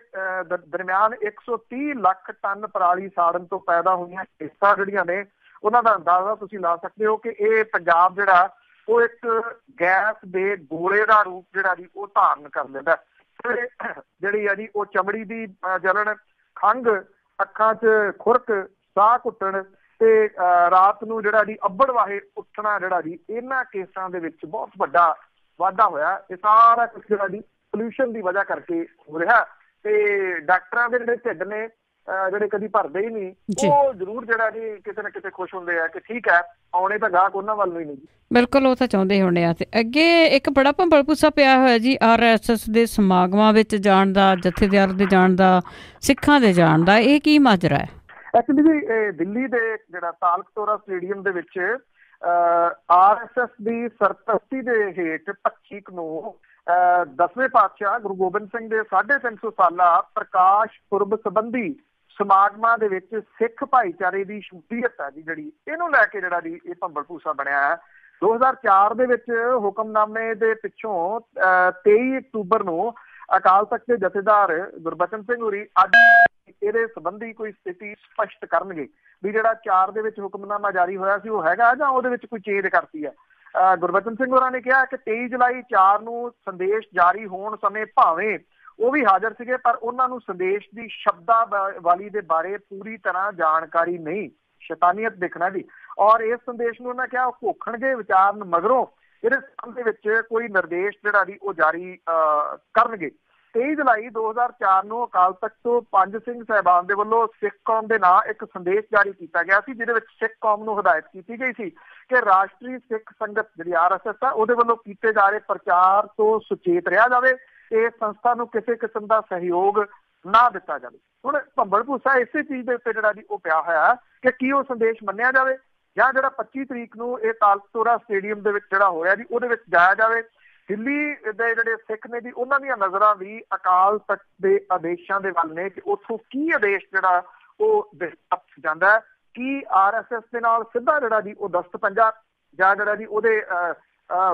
ਦਰਮਿਆਨ 130 ਲੱਖ ਟਨ ਪਰਾਲੀ ਸਾੜਨ ਤੋਂ ਪੈਦਾ ਹੋਈਆਂ ਗੈਸਾਂ ਜਿਹੜੀਆਂ ਨੇ ਉਹਨਾਂ ਦਾ ਅੰਦਾਜ਼ਾ ਤੁਸੀਂ ਲਾ ਸਕਦੇ ਹੋ ਕਿ ਇਹ ਪੰਜਾਬ ਜਿਹੜਾ ਉਹ ਇੱਕ ਗੈਸ ਦੇ ਗੋਲੇ ਦਾ ਰੂਪ ਜਿਹੜਾ ਜੀ ਉਹ ਧਾਰਨ ਕਰ ਲੈਂਦਾ। ਜਿਹੜੀ ਆ ਜੀ ਉਹ ਚਮੜੀ ਦੀ ਜਲਣ, ਖੰਘ, ਅੱਖਾਂ 'ਚ ਖੁਰਕ, ਸਾਹ ਘੁੱਟਣ ਤੇ ਰਾਤ ਨੂੰ ਜਿਹੜਾ ਜੀ ਅੱਬੜ ਵਾਹੇ ਉੱਠਣਾ ਜਿਹੜਾ ਜੀ ਇਹਨਾਂ ਕੇਸਾਂ ਦੇ ਵਿੱਚ ਬਹੁਤ ਵੱਡਾ ਵਾਧਾ ਹੋਇਆ। ਇਹ ਸਾਰਾ ਕੁਝ ਜਿਹੜਾ ਜੀ ਪੋਲਿਊਸ਼ਨ ਦੀ ਵਜ੍ਹਾ ਕਰਕੇ ਹੋ ਰਿਹਾ। ਤੇ ਡਾਕਟਰਾਂ ਦੇ ਜਿਹੜੇ ਢਿੱਡ ਨੇ ਜਿਹੜੇ ਕਦੀ ਭਰਦੇ ਹੀ ਨਹੀਂ, ਉਹ ਜ਼ਰੂਰ ਜਿਹੜਾ ਜੀ ਕਿਤੇ ਨਾ ਕਿਤੇ ਖੁਸ਼ ਹੁੰਦੇ ਆ ਕਿ ਠੀਕ ਹੈ ਆਉਣੇ ਤਾਂ ਗਾਹਕ ਉਹਨਾਂ ਵੱਲ ਨੂੰ ਹੀ ਨਹੀਂ ਜੀ। ਬਿਲਕੁਲ, ਉਹ ਤਾਂ ਚਾਹੁੰਦੇ ਹੋਣੇ ਆ। ਤੇ ਅੱਗੇ ਇੱਕ ਬੜਾ ਭੰਬਲ ਭੁੱਸਾ ਪਿਆ ਹੋਇਆ ਜੀ RSS ਦੇ ਸਮਾਗਮਾਂ ਵਿੱਚ ਜਾਣ ਦਾ, ਜਥੇਦਾਰ ਦੇ ਜਾਣ ਦਾ, ਸਿੱਖਾਂ ਦੇ ਜਾਣ ਦਾ, ਇਹ ਕੀ ਮਾਜਰਾ ਹੈ? ਐਕਚੁਅਲੀ ਜੀ ਦਿੱਲੀ ਦੇ ਜਿਹੜਾ ਤਾਲਕਟੋਰਾ ਸਟੇਡੀਅਮ ਦੇ ਵਿੱਚ RSS ਦੀ ਸਰਪ੍ਰਸਤੀ ਦੇ ਹੇਠ 25 ਨੂੰ 10ਵੇਂ ਪਾਤਸ਼ਾਹ ਗੁਰੂ ਗੋਬਿੰਦ ਸਿੰਘ ਦੇ 350 ਸਾਲਾ ਪ੍ਰਕਾਸ਼ ਪੁਰਬ ਸੰਬੰਧੀ ਸਮਾਗਮਾਂ ਦੇ ਵਿੱਚ ਸਿੱਖ ਭਾਈਚਾਰੇ ਦੀ ਸ਼ਮੂਲੀਅਤ ਹੈ ਜੀ ਜਿਹੜੀ ਇਹਨੂੰ ਲੈ ਕੇ ਜਿਹੜਾ ਜੀ ਇਹ ਭੰਬਲ ਭੂਸਾ ਬਣਿਆ ਹੈ। 2004 ਦੇ ਵਿੱਚ ਹੁਕਮਨਾਮੇ ਦੇ ਪਿੱਛੋਂ 23 ਅਕਤੂਬਰ ਨੂੰ ਅਕਾਲ ਤਖਤ ਦੇ ਜਥੇਦਾਰ ਗੁਰਬਚਨ ਸਿੰਘ ਹੋਰੀ ਅੱਜ ਇਹਦੇ ਸੰਬੰਧੀ ਕੋਈ ਸਥਿਤੀ ਸਪਸ਼ਟ ਕਰਨਗੇ ਵੀ ਜਿਹੜਾ 4 ਦੇ ਵਿੱਚ ਹੁਕਮਨਾਮਾ ਜਾਰੀ ਹੋਇਆ ਸੀ ਉਹ ਹੈਗਾ ਜਾਂ ਉਹਦੇ ਵਿੱਚ ਕੋਈ ਚੇਂਜ ਕਰਤੀ ਹੈ। ਗੁਰਬਚਨ ਸਿੰਘ ਹੋਰਾਂ ਨੇ ਕਿਹਾ ਕਿ 23 ਜੁਲਾਈ 4 ਨੂੰ ਸੰਦੇਸ਼ ਜਾਰੀ ਹੋਣ ਸਮੇਂ ਭਾਵੇਂ ਉਹ ਵੀ ਹਾਜ਼ਰ ਸੀਗੇ, ਪਰ ਉਹਨਾਂ ਨੂੰ ਸੰਦੇਸ਼ ਦੀ ਸ਼ਬਦਾਵਲੀ ਦੇ ਬਾਰੇ ਪੂਰੀ ਤਰ੍ਹਾਂ ਜਾਣਕਾਰੀ ਨਹੀਂ, ਸ਼ੈਤਾਨੀਅਤ ਦੇਖਣਾ ਜੀ। ਔਰ ਇਸ ਸੰਦੇਸ਼ ਨੂੰ ਉਹਨਾਂ ਕਿਹਾ ਉਹ ਘੋਖਣਗੇ ਵਿਚਾਰਨ ਮਗਰੋਂ ਇਹਦੇ ਸੰਬੰਧ ਦੇ ਵਿੱਚ ਕੋਈ ਨਿਰਦੇਸ਼ ਜਿਹੜਾ ਜੀ ਉਹ ਜਾਰੀ ਕਰਨਗੇ। 23 ਜੁਲਾਈ 2004 ਨੂੰ ਅਕਾਲ ਤਖਤ ਤੋਂ ਪੰਜ ਸਿੰਘ ਸਾਹਿਬਾਨ ਦੇ ਵੱਲੋਂ ਸਿੱਖ ਕੌਮ ਦੇ ਨਾਂ ਇੱਕ ਸੰਦੇਸ਼ ਜਾਰੀ ਕੀਤਾ ਗਿਆ ਸੀ, ਜਿਹਦੇ ਵਿੱਚ ਸਿੱਖ ਕੌਮ ਨੂੰ ਹਦਾਇਤ ਕੀਤੀ ਗਈ ਸੀ ਕਿ ਰਾਸ਼ਟਰੀ ਸਿੱਖ ਸੰਗਤ ਜਿਹੜੀ RSS ਆ ਉਹਦੇ ਵੱਲੋਂ ਕੀਤੇ ਜਾ ਰਹੇ ਪ੍ਰਚਾਰ ਤੋਂ ਸੁਚੇਤ ਰਿਹਾ ਜਾਵੇ, ਇਸ ਸੰਸਥਾ ਨੂੰ ਕਿਸੇ ਕਿਸਮ ਦਾ ਸਹਿਯੋਗ ਨਾ ਦਿੱਤਾ ਜਾਵੇ। ਹੁਣ ਭੰਬਲ ਭੂਸਾ ਇਸੇ ਚੀਜ਼ ਦੇ ਉੱਤੇ ਜਿਹੜਾ ਜੀ ਉਹ ਪਿਆ ਹੋਇਆ ਕਿ ਕੀ ਉਹ ਸੰਦੇਸ਼ ਮੰਨਿਆ ਜਾਵੇ ਜਾਂ ਜਿਹੜਾ 25 ਤਰੀਕ ਨੂੰ ਇਹ ਤਾਲਕਟੋਰਾ ਸਟੇਡੀਅਮ ਦੇ ਵਿੱਚ ਜਿਹੜਾ ਹੋਇਆ ਜੀ ਉਹਦੇ ਵਿੱਚ ਜਾਇਆ ਜਾਵੇ। ਦਿੱਲੀ ਦੇ ਜਿਹੜੇ ਸਿੱਖ ਨੇ ਜੀ ਉਹਨਾਂ ਦੀਆਂ ਨਜ਼ਰਾਂ ਵੀ ਅਕਾਲ ਤਖਤ ਦੇ ਆਦੇਸ਼ਾਂ ਦੇ ਵੱਲ ਨੇ ਕਿ ਉੱਥੋਂ ਕੀ ਆਦੇਸ਼ ਜਿਹੜਾ ਉਹ ਜਾਂਦਾ, ਕੀ RSS ਦੇ ਨਾਲ ਸਿੱਧਾ ਜਿਹੜਾ ਜੀ ਉਹ ਦਸਤਪੰਜਾ ਜਾਂ ਜਿਹੜਾ ਜੀ ਉਹਦੇ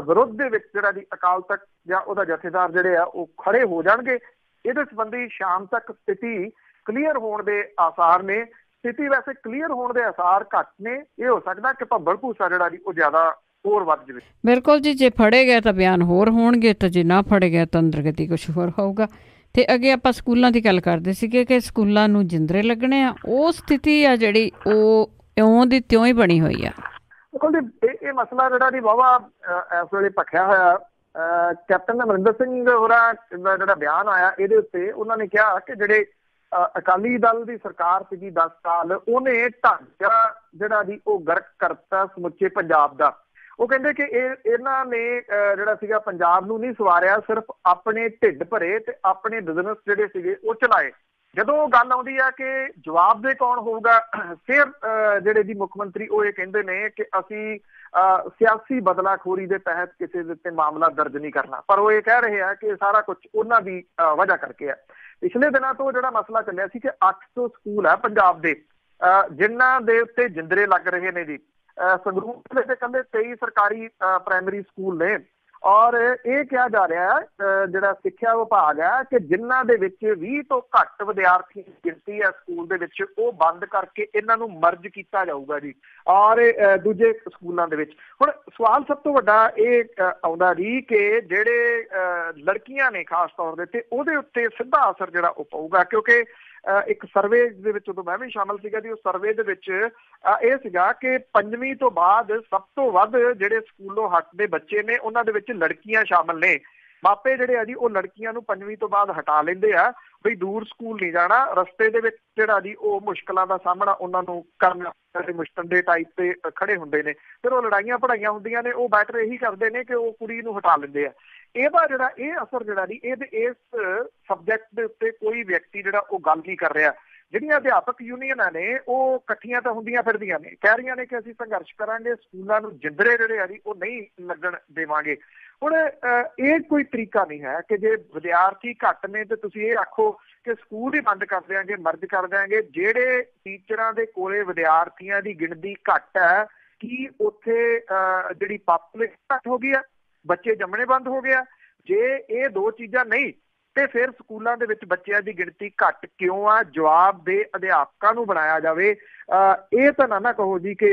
ਵਿਰੁੱਧ ਦੇ ਵਿੱਚ ਜਿਹੜਾ ਜੀ ਅਕਾਲ ਤਖਤ ਜਾਂ ਉਹਦਾ ਜਥੇਦਾਰ ਜਿਹੜੇ ਆ ਉਹ ਖੜੇ ਹੋ ਜਾਣਗੇ। ਇਹਦੇ ਸੰਬੰਧੀ ਸ਼ਾਮ ਤੱਕ ਸਥਿਤੀ ਕਲੀਅਰ ਹੋਣ ਦੇ ਆਸਾਰ ਨੇ। ਸਥਿਤੀ ਵੈਸੇ ਕਲੀਅਰ ਹੋਣ ਦੇ ਆਸਾਰ ਘੱਟ ਨੇ। ਇਹ ਹੋ ਸਕਦਾ ਕਿ ਭੱਬਲ ਭੂਸਾ ਜਿਹੜਾ ਜੀ ਉਹ ਜ਼ਿਆਦਾ ਹੋਰ ਵੱਧ ਜਾਵੇ। ਬਿਲਕੁਲ ਜੀ, ਜੇ ਫੜੇ ਗਏ ਤਾਂ ਬਿਆਨ ਹੋਰ ਹੋਣਗੇ, ਤੇ ਜੇ ਨਾ ਫੜੇ ਗਏ ਤਾਂ ਅੰਦਰਗਤੀ ਕੁਛ ਹੋਰ ਹੋਊਗਾ। ਤੇ ਅੱਗੇ ਆਪਾਂ ਸਕੂਲਾਂ ਦੀ ਗੱਲ ਕਰਦੇ ਸੀਗੇ ਕਿ ਸਕੂਲਾਂ ਨੂੰ ਜਿੰਦਰੇ ਲੱਗਣੇ ਆ, ਉਹ ਸਥਿਤੀ ਆ ਜਿਹੜੀ ਉਹ ਇਉਂ ਦੀ ਤਿਉਂ ਹੀ ਬਣੀ ਹੋਈ ਆ। ਦੇਖੋ ਜੀ, ਇਹ ਮਸਲਾ ਜਿਹੜਾ ਜੀ ਵਾਹਵਾ ਇਸ ਵੇਲੇ ਭਖਿਆ ਹੋਇਆ। ਕੈਪਟਨ ਅਮਰਿੰਦਰ ਸਿੰਘ ਹੋਰਾਂ ਦਾ ਜਿਹੜਾ ਬਿਆਨ ਆਇਆ ਇਹਦੇ ਉੱਤੇ ਉਹਨਾਂ ਨੇ ਕਿਹਾ ਕਿ ਜਿਹੜੇ ਅਕਾਲੀ ਦਲ ਦੀ ਸਰਕਾਰ ਸੀਗੀ 10 ਸਾਲ, ਉਹਨੇ ਢਾਂਚਾ ਜਿਹੜਾ ਜੀ ਉਹ ਗਰਕ ਕਰਤਾ ਸਮੁੱਚੇ ਪੰਜਾਬ ਦਾ। ਉਹ ਕਹਿੰਦੇ ਕਿ ਇਹਨਾਂ ਨੇ ਜਿਹੜਾ ਸੀਗਾ ਪੰਜਾਬ ਨੂੰ ਨਹੀਂ ਸਵਾਰਿਆ, ਸਿਰਫ ਆਪਣੇ ਢਿੱਡ ਭਰੇ ਤੇ ਆਪਣੇ ਬਿਜ਼ਨਸ ਜਿਹੜੇ ਸੀਗੇ ਉਹ ਚਲਾਏ। ਜਦੋਂ ਗੱਲ ਆਉਂਦੀ ਆ ਕਿ ਜਵਾਬ ਦੇ ਕੌਣ ਹੋਊਗਾ, ਫਿਰ ਜਿਹੜੇ ਜੀ ਮੁੱਖ ਮੰਤਰੀ ਉਹ ਇਹ ਕਹਿੰਦੇ ਨੇ ਕਿ ਅਸੀਂ ਸਿਆਸੀ ਬਦਲਾਖੋਰੀ ਦੇ ਤਹਿਤ ਕਿਸੇ ਦੇ ਉੱਤੇ ਮਾਮਲਾ ਦਰਜ ਨਹੀਂ ਕਰਨਾ। ਪਰ ਉਹ ਇਹ ਕਹਿ ਰਹੇ ਆ ਕਿ ਸਾਰਾ ਕੁਝ ਉਹਨਾਂ ਦੀ ਵਜ੍ਹਾ ਕਰਕੇ ਆ। ਪਿਛਲੇ ਦਿਨਾਂ ਤੋਂ ਜਿਹੜਾ ਮਸਲਾ ਚੱਲਿਆ ਸੀ ਕਿ 800 ਸਕੂਲ ਆ ਪੰਜਾਬ ਦੇ ਜਿਨ੍ਹਾਂ ਦੇ ਉੱਤੇ ਜਿੰਦਰੇ ਲੱਗ ਰਹੇ ਨੇ ਜੀ। ਸੰਗਰੂਰ ਦੇ ਕਹਿੰਦੇ 23 ਸਰਕਾਰੀ ਪ੍ਰਾਇਮਰੀ ਸਕੂਲ ਨੇ, ਔਰ ਇਹ ਕਿਹਾ ਜਾ ਰਿਹਾ ਹੈ ਜਿਹੜਾ ਸਿੱਖਿਆ ਵਿਭਾਗ ਹੈ ਕਿ ਜਿਨ੍ਹਾਂ ਦੇ ਵਿੱਚ 20 ਤੋਂ ਘੱਟ ਵਿਦਿਆਰਥੀ ਦੀ ਗਿਣਤੀ ਹੈ ਸਕੂਲ ਦੇ ਵਿੱਚ, ਉਹ ਬੰਦ ਕਰਕੇ ਇਹਨਾਂ ਨੂੰ ਮਰਜ ਕੀਤਾ ਜਾਊਗਾ ਜੀ, ਔਰ ਦੂਜੇ ਸਕੂਲਾਂ ਦੇ ਵਿੱਚ। ਹੁਣ ਸਵਾਲ ਸਭ ਤੋਂ ਵੱਡਾ ਇਹ ਆਉਂਦਾ ਜੀ ਕਿ ਜਿਹੜੇ ਲੜਕੀਆਂ ਨੇ ਖਾਸ ਤੌਰ ਦੇ ਉੱਤੇ, ਉਹਦੇ ਉੱਤੇ ਸਿੱਧਾ ਅਸਰ ਜਿਹੜਾ ਉਹ ਪਊਗਾ, ਕਿਉਂਕਿ ਇੱਕ ਸਰਵੇ ਦੇ ਵਿੱਚ ਉਦੋਂ ਮੈਂ ਵੀ ਸ਼ਾਮਲ ਸੀਗਾ ਜੀ। ਉਸ ਸਰਵੇ ਦੇ ਵਿੱਚ ਇਹ ਸੀਗਾ ਕਿ 5ਵੀਂ ਤੋਂ ਬਾਅਦ ਸਭ ਤੋਂ ਵੱਧ ਜਿਹੜੇ ਸਕੂਲੋਂ ਹਟਦੇ ਬੱਚੇ ਨੇ ਉਹਨਾਂ ਦੇ ਵਿੱਚ ਲੜਕੀਆਂ ਸ਼ਾਮਲ ਨੇ। ਮਾਪੇ ਜਿਹੜੇ ਆ ਜੀ ਉਹ ਲੜਕੀਆਂ ਨੂੰ 5ਵੀਂ ਤੋਂ ਬਾਅਦ ਹਟਾ ਲੈਂਦੇ ਆ, ਬਈ ਦੂਰ ਸਕੂਲ ਨਹੀਂ ਜਾਣਾ। ਰਸਤੇ ਦੇ ਵਿੱਚ ਜਿਹੜਾ ਜੀ ਉਹ ਮੁਸ਼ਕਲਾਂ ਦਾ ਸਾਹਮਣਾ ਉਹਨਾਂ ਨੂੰ ਕਰਨਾ, ਮੁਸ਼ਕਲ ਦੇ ਟਾਈਪ ਤੇ ਖੜੇ ਹੁੰਦੇ ਨੇ। ਫਿਰ ਉਹ ਲੜਾਈਆਂ ਪੜਾਈਆਂ ਹੁੰਦੀਆਂ ਨੇ, ਉਹ ਬੈਟਰ ਇਹੀ ਕਰਦੇ ਨੇ ਕਿ ਉਹ ਕੁੜੀ ਨੂੰ ਹਟਾ ਲੈਂਦੇ ਆ। ਇਹਦਾ ਜਿਹੜਾ ਇਹ ਅਸਰ ਜਿਹੜਾ ਜੀ ਇਸ ਸਬਜੈਕਟ ਦੇ ਉੱਤੇ ਕੋਈ ਵਿਅਕਤੀ ਜਿਹੜਾ ਉਹ ਗੱਲ ਨਹੀਂ ਕਰ ਰਿਹਾ। ਜਿਹੜੀਆਂ ਅਧਿਆਪਕ ਯੂਨੀਅਨਾਂ ਨੇ ਉਹ ਇਕੱਠੀਆਂ ਤਾਂ ਹੁੰਦੀਆਂ ਫਿਰਦੀਆਂ ਨੇ, ਕਹਿ ਰਹੀਆਂ ਨੇ ਕਿ ਅਸੀਂ ਸੰਘਰਸ਼ ਕਰਾਂਗੇ, ਸਕੂਲਾਂ ਨੂੰ ਜਿੰਦਰੇ ਜਿਹੜੇ ਆ ਜੀ ਉਹ ਨਹੀਂ ਲੱਗਣ ਦੇਵਾਂਗੇ। ਹੁਣ ਇਹ ਕੋਈ ਤਰੀਕਾ ਨਹੀਂ ਹੈ ਕਿ ਜੇ ਵਿਦਿਆਰਥੀ ਘੱਟ ਨੇ ਤੇ ਤੁਸੀਂ ਇਹ ਆਖੋ ਕਿ ਸਕੂਲ ਹੀ ਬੰਦ ਕਰ ਦਿਆਂਗੇ, ਮਰਜ ਕਰ ਦਿਆਂਗੇ। ਜਿਹੜੇ ਟੀਚਰਾਂ ਦੇ ਕੋਲੇ ਵਿਦਿਆਰਥੀਆਂ ਦੀ ਗਿਣਤੀ ਘੱਟ ਹੈ, ਕੀ ਉੱਥੇ ਜਿਹੜੀ ਪਾਪੂਲੇਸ਼ਨ ਘੱਟ ਹੋ ਗਈ ਆ, ਬੱਚੇ ਜੰਮਣੇ ਬੰਦ ਹੋ ਗਿਆ? ਜੇ ਇਹ ਦੋ ਚੀਜ਼ਾਂ ਨਹੀਂ ਤੇ ਫਿਰ ਸਕੂਲਾਂ ਦੇ ਵਿੱਚ ਬੱਚਿਆਂ ਦੀ ਗਿਣਤੀ ਘੱਟ ਕਿਉਂ ਆ? ਜਵਾਬ ਦੇ ਅਧਿਆਪਕਾਂ ਨੂੰ ਬਣਾਇਆ ਜਾਵੇ। ਇਹ ਤਾਂ ਨਾ ਕਹੋ ਜੀ ਕਿ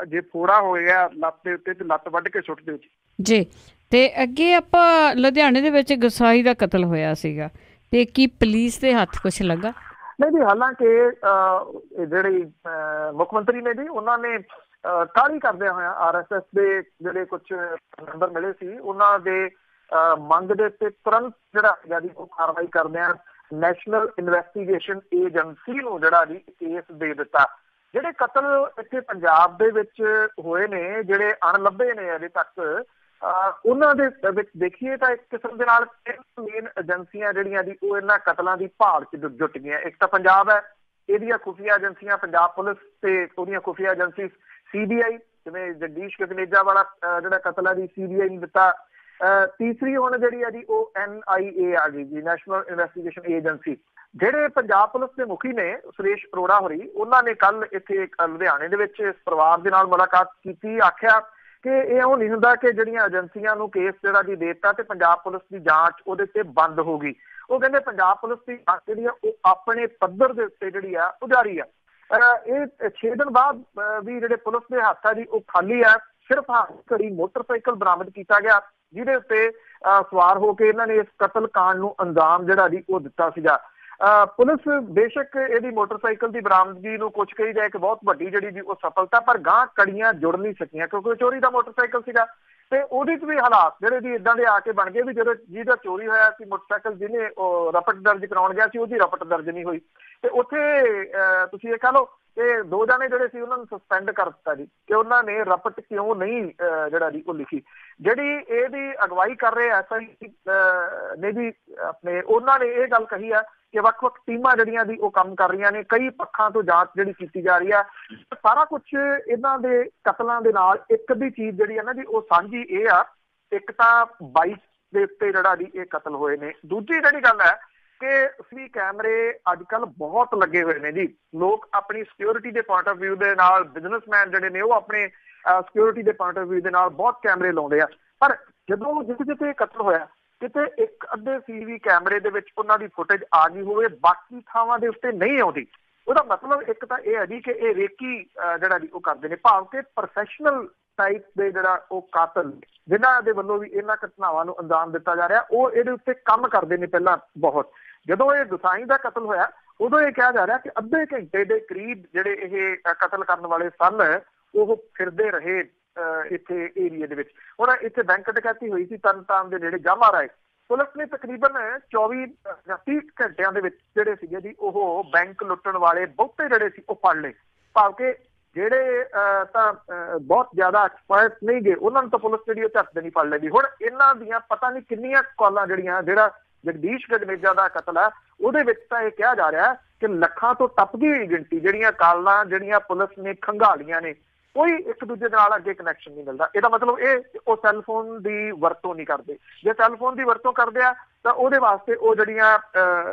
ਜੇ ਫੋੜਾ ਹੋ ਗਿਆ ਲੱਤ ਦੇ ਉੱਤੇ ਤੇ ਲੱਤ ਵੱਢ ਕੇ ਸੁੱਟ ਦਿਓ ਜੀ। ਤੇ ਅੱਗੇ ਆਪਾਂ ਲੁਧਿਆਣੇ ਦੇ ਵਿੱਚ ਗਸਾਈ ਦਾ ਕਤਲ ਹੋਇਆ ਸੀਗਾ, ਤੇ ਕੀ ਪੁਲਿਸ ਦੇ ਹੱਥ ਕੁਛ ਲੱਗਾ? ਨਹੀਂ ਜੀ, ਹਾਲਾਂਕਿ ਜਿਹੜੀ ਮੁੱਖ ਮੰਤਰੀ ਨੇ ਜੀ ਉਹਨਾਂ ਨੇ ਕਾਹਲੀ ਕਰਦਿਆਂ ਹੋਇਆ RSS ਦੇ ਜਿਹੜੇ ਕੁਛ ਮੈਂਬਰ ਮਿਲੇ ਸੀ, ਉਹਨਾਂ ਦੇ ਮੰਗ ਦੇ ਉੱਤੇ ਤੁਰੰਤ ਜਿਹੜਾ ਹੈਗਾ ਜੀ ਉਹ ਕਾਰਵਾਈ ਕਰਦਿਆਂ ਨੈਸ਼ਨਲ ਇਨਵੈਸਟੀਗੇਸ਼ਨ ਏਜੰਸੀ ਨੂੰ ਜਿਹੜਾ ਜੀ ਕੇਸ ਦੇ ਦਿੱਤਾ। ਜਿਹੜੇ ਕਤਲ ਇੱਥੇ ਪੰਜਾਬ ਦੇ ਵਿੱਚ ਹੋਏ ਨੇ, ਜਿਹੜੇ ਅਣਲੱਭੇ ਨੇ ਅਜੇ ਤੱਕ, ਉਹਨਾਂ ਦੇ ਵਿੱਚ ਦੇਖੀਏ ਤਾਂ ਇੱਕ ਕਿਸਮ ਦੇ ਨਾਲ 3 ਮੇਨ ਏਜੰਸੀਆਂ ਜਿਹੜੀਆਂ ਜੀ ਉਹ ਇਹਨਾਂ ਕਤਲਾਂ ਦੀ ਭਾਲ 'ਚ ਜੁਟ ਗਈਆਂ। ਇੱਕ ਤਾਂ ਪੰਜਾਬ ਹੈ, ਇਹਦੀਆਂ ਖੁਫੀਆ ਏਜੰਸੀਆਂ ਪੰਜਾਬ ਪੁਲਿਸ ਤੇ ਉਹਦੀਆਂ ਖੁਫੀਆ ਏਜੰਸੀ CBI, ਜਿਵੇਂ ਜਗਦੀਸ਼ ਕਕਨੇਜਾ ਵਾਲਾ ਜਿਹੜਾ ਕਤਲ ਹੈ ਜੀ CBI ਨੇ ਦਿੱਤਾ। ਤੀਸਰੀ ਹੁਣ ਜਿਹੜੀ ਹੈ ਜੀ ਉਹ NIA ਆ ਗਈ ਜੀ, ਨੈਸ਼ਨਲ ਇਨਵੈਸਟੀਗੇਸ਼ਨ ਏਜੰਸੀ। ਜਿਹੜੇ ਪੰਜਾਬ ਪੁਲਿਸ ਦੇ ਮੁਖੀ ਨੇ ਸੁਰੇਸ਼ ਅਰੋੜਾ ਹੋਰੀ, ਉਹਨਾਂ ਨੇ ਕੱਲ ਇੱਥੇ ਲੁਧਿਆਣੇ ਦੇ ਵਿੱਚ ਇਸ ਪਰਿਵਾਰ ਦੇ ਨਾਲ ਮੁਲਾਕਾਤ ਕੀਤੀ। ਆਖਿਆ ਕਿ ਇਹ ਉਹ ਨਹੀਂ ਹੁੰਦਾ ਕਿ ਜਿਹੜੀਆਂ ਏਜੰਸੀਆਂ ਨੂੰ ਕੇਸ ਜਿਹੜਾ ਜੀ ਦੇ ਦਿੱਤਾ ਤੇ ਪੰਜਾਬ ਪੁਲਿਸ ਦੀ ਜਾਂਚ ਉਹਦੇ ਤੇ ਬੰਦ ਹੋ ਗਈ। ਉਹ ਕਹਿੰਦੇ ਪੰਜਾਬ ਪੁਲਿਸ ਦੀ ਜਾਂਚ ਜਿਹੜੀ ਆ ਉਹ ਆਪਣੇ ਪੱਧਰ ਦੇ ਉੱਤੇ ਜਿਹੜੀ ਆ ਉਹ ਜਾਰੀ ਆ। ਇਹ 6 ਦਿਨ ਬਾਅਦ ਵੀ ਜਿਹੜੇ ਪੁਲਿਸ ਦੇ ਹੱਥ ਆ ਜੀ ਉਹ ਖਾਲੀ ਆ। ਸਿਰਫ ਘੜੀ ਮੋਟਰਸਾਈਕਲ ਬਰਾਮਦ ਕੀਤਾ ਗਿਆ ਜਿਹਦੇ ਉੱਤੇ ਸਵਾਰ ਹੋ ਕੇ ਇਹਨਾਂ ਨੇ ਇਸ ਕਤਲ ਕਾਂਡ ਨੂੰ ਅੰਜਾਮ ਜਿਹੜਾ ਜੀ ਉਹ ਦਿੱਤਾ ਸੀਗਾ। ਪੁਲਿਸ ਬੇਸ਼ੱਕ ਇਹਦੀ ਮੋਟਰਸਾਈਕਲ ਦੀ ਬਰਾਮਦਗੀ ਨੂੰ ਕੁਝ ਕਹੀ ਜਾਏ ਕਿ ਬਹੁਤ ਵੱਡੀ ਜਿਹੜੀ ਜੀ ਉਹ ਸਫਲਤਾ, ਪਰ ਗਾਂਹ ਕੜੀਆਂ ਜੁੜ ਨਹੀਂ ਸਕੀਆਂ ਕਿਉਂਕਿ ਚੋਰੀ ਦਾ ਮੋਟਰਸਾਈਕਲ ਸੀਗਾ ਤੇ ਉਹਦੇ 'ਚ ਵੀ ਹਾਲਾਤ ਜਿਹੜੇ ਜੀ ਇਦਾਂ ਦੇ ਆ ਕੇ ਬਣ ਗਏ ਵੀ ਜਦੋਂ ਜਿਹਦਾ ਚੋਰੀ ਹੋਇਆ ਸੀ ਮੋਟਰਸਾਈਕਲ, ਜਿਹਨੇ ਉਹ ਰਪਟ ਦਰਜ ਕਰਾਉਣ ਗਿਆ ਸੀ ਉਹਦੀ ਰਪਟ ਦਰਜ ਨਹੀਂ ਹੋਈ ਤੇ ਉੱਥੇ ਤੁਸੀਂ ਇਹ ਕਹਿ ਲਓ ਕਿ 2 ਜਾਣੇ ਜਿਹੜੇ ਸੀ ਉਹਨਾਂ ਨੂੰ ਸਸਪੈਂਡ ਕਰ ਦਿੱਤਾ ਜੀ ਕਿ ਉਹਨਾਂ ਨੇ ਰਪਟ ਕਿਉਂ ਨਹੀਂ ਜਿਹੜਾ ਜੀ ਉਹ ਲਿਖੀ। ਜਿਹੜੀ ਇਹਦੀ ਅਗਵਾਈ ਕਰ ਰਹੇ SI ਨੇ ਜੀ ਆਪਣੇ, ਉਹਨਾਂ ਨੇ ਇਹ ਗੱਲ ਕਹੀ ਆ ਕਿ ਵੱਖ-ਵੱਖ ਟੀਮਾਂ ਜਿਹੜੀਆਂ ਦੀ ਉਹ ਕੰਮ ਕਰ ਰਹੀਆਂ ਨੇ, ਕਈ ਪੱਖਾਂ ਤੋਂ ਜਾਂਚ ਜਿਹੜੀ ਕੀਤੀ ਜਾ ਰਹੀ ਆ। ਸਾਰਾ ਕੁਛ ਇਹਨਾਂ ਦੇ ਕਤਲਾਂ ਦੇ ਨਾਲ ਇੱਕ ਦੀ ਚੀਜ਼ ਜਿਹੜੀ ਹੈ ਨਾ ਜੀ ਉਹ ਸਾਂਝੀ ਇਹ ਆ, ਇੱਕ ਤਾਂ 22 ਦੇ ਉੱਤੇ ਜਿਹੜਾ ਜੀ ਇਹ ਕਤਲ ਹੋਏ ਨੇ। ਦੂਜੀ ਜਿਹੜੀ ਗੱਲ ਹੈ ਕਿ ਅਸੀਂ ਕੈਮਰੇ ਅੱਜ ਕੱਲ੍ਹ ਬਹੁਤ ਲੱਗੇ ਹੋਏ ਨੇ ਜੀ। ਲੋਕ ਆਪਣੀ ਸਿਕਿਉਰਿਟੀ ਦੇ ਪੁਆਇੰਟ ਆਫ ਵਿਊ ਦੇ ਨਾਲ, ਬਿਜ਼ਨਸਮੈਨ ਜਿਹੜੇ ਨੇ ਉਹ ਆਪਣੇ ਸਿਕਿਉਰਿਟੀ ਦੇ ਪੁਆਇੰਟ ਆਫ ਵਿਊ ਦੇ ਨਾਲ ਬਹੁਤ ਕੈਮਰੇ ਲਾਉਂਦੇ ਆ, ਪਰ ਜਦੋਂ ਜਿੱਥੇ ਕਤਲ ਹੋਇਆ ਕਿਤੇ ਇੱਕ ਅੱਧੇ CV ਕੈਮਰੇ ਦੇ ਵਿੱਚ ਉਹਨਾਂ ਦੀ ਫੁਟੇਜ ਆ ਗਈ ਹੋਵੇ, ਬਾਕੀ ਥਾਵਾਂ ਦੇ ਉੱਤੇ ਨਹੀਂ ਆਉਂਦੀ। ਉਹਦਾ ਮਤਲਬ ਇੱਕ ਤਾਂ ਇਹ ਹੈ ਜੀ ਕਿ ਇਹ ਰੇਕੀ ਜਿਹੜਾ ਜੀ ਉਹ ਕਰਦੇ ਨੇ, ਭਾਵ ਕਿ ਪ੍ਰੋਫੈਸ਼ਨਲ ਟਾਈਪ ਦੇ ਜਿਹੜਾ ਉਹ ਕਾਤਲ ਜਿਨ੍ਹਾਂ ਦੇ ਵੱਲੋਂ ਵੀ ਇਹਨਾਂ ਘਟਨਾਵਾਂ ਨੂੰ ਅੰਜਾਮ ਦਿੱਤਾ ਜਾ ਰਿਹਾ, ਉਹ ਇਹਦੇ ਉੱਤੇ ਕੰਮ ਕਰਦੇ ਨੇ ਪਹਿਲਾਂ ਬਹੁਤ। ਜਦੋਂ ਇਹ ਗੁਸਾਈ ਦਾ ਕਤਲ ਹੋਇਆ ਉਦੋਂ ਇਹ ਕਿਹਾ ਜਾ ਰਿਹਾ ਕਿ ਅੱਧੇ ਘੰਟੇ ਦੇ ਕਰੀਬ ਜਿਹੜੇ ਇਹ ਕਤਲ ਕਰਨ ਵਾਲੇ ਸਨ ਉਹ ਫਿਰਦੇ ਰਹੇ ਇੱਥੇ ਏਰੀਏ ਦੇ ਵਿੱਚ। ਹੁਣ ਇੱਥੇ ਬੈਂਕ ਡਕੈਤੀ ਹੋਈ ਸੀ ਤਰਨਤਾਰਨ ਦੇ ਨੇੜੇ ਜਾਮਾ ਰਾਏ, ਪੁਲਿਸ ਨੇ ਤਕਰੀਬਨ 24 ਜਾਂ 30 ਘੰਟਿਆਂ ਦੇ ਵਿੱਚ ਜਿਹੜੇ ਸੀਗੇ ਜੀ ਉਹ ਬੈਂਕ ਲੁੱਟਣ ਵਾਲੇ ਬਹੁਤੇ ਜਿਹੜੇ ਸੀ ਉਹ ਫੜ ਲਏ, ਭਾਵ ਕਿ ਜਿਹੜੇ ਤਾਂ ਬਹੁਤ ਜ਼ਿਆਦਾ ਐਕਸਪਰਟ ਨਹੀਂ ਗਏ ਉਹਨਾਂ ਨੂੰ ਤਾਂ ਪੁਲਿਸ ਜਿਹੜੀ ਉਹ ਝੱਟ ਨਹੀਂ ਫੜ ਲੈਂਦੀ। ਹੁਣ ਇਹਨਾਂ ਦੀਆਂ ਪਤਾ ਨਹੀਂ ਕਿੰਨੀਆਂ ਕਾਲਾਂ ਜਿਹੜੀਆਂ, ਜਿਹੜਾ ਜਗਦੀਸ਼ ਗਗਨੇਜਾ ਦਾ ਕਤਲ ਹੈ ਉਹਦੇ ਵਿੱਚ ਤਾਂ ਇਹ ਕਿਹਾ ਜਾ ਰਿਹਾ ਕਿ ਲੱਖਾਂ ਤੋਂ ਟੱਪ ਗਈ ਹੋਈ ਗਿਣਤੀ ਜਿਹੜੀਆਂ ਕਾਲਾਂ ਜਿਹੜੀਆਂ ਪੁਲਿਸ ਨੇ ਖੰਗਾਲੀਆਂ ਨੇ, ਕੋਈ ਇੱਕ ਦੂਜੇ ਨਾਲ ਅੱਗੇ ਕਨੈਕਸ਼ਨ ਨਹੀਂ ਮਿਲਦਾ। ਇਹਦਾ ਮਤਲਬ ਇਹ ਉਹ ਸੈੱਲਫੋਨ ਦੀ ਵਰਤੋਂ ਨਹੀਂ ਕਰਦੇ। ਜੇ ਸੈੱਲਫੋਨ ਦੀ ਵਰਤੋਂ ਕਰਦੇ ਆ ਤਾਂ ਉਹਦੇ ਵਾਸਤੇ ਉਹ ਜਿਹੜੀਆਂ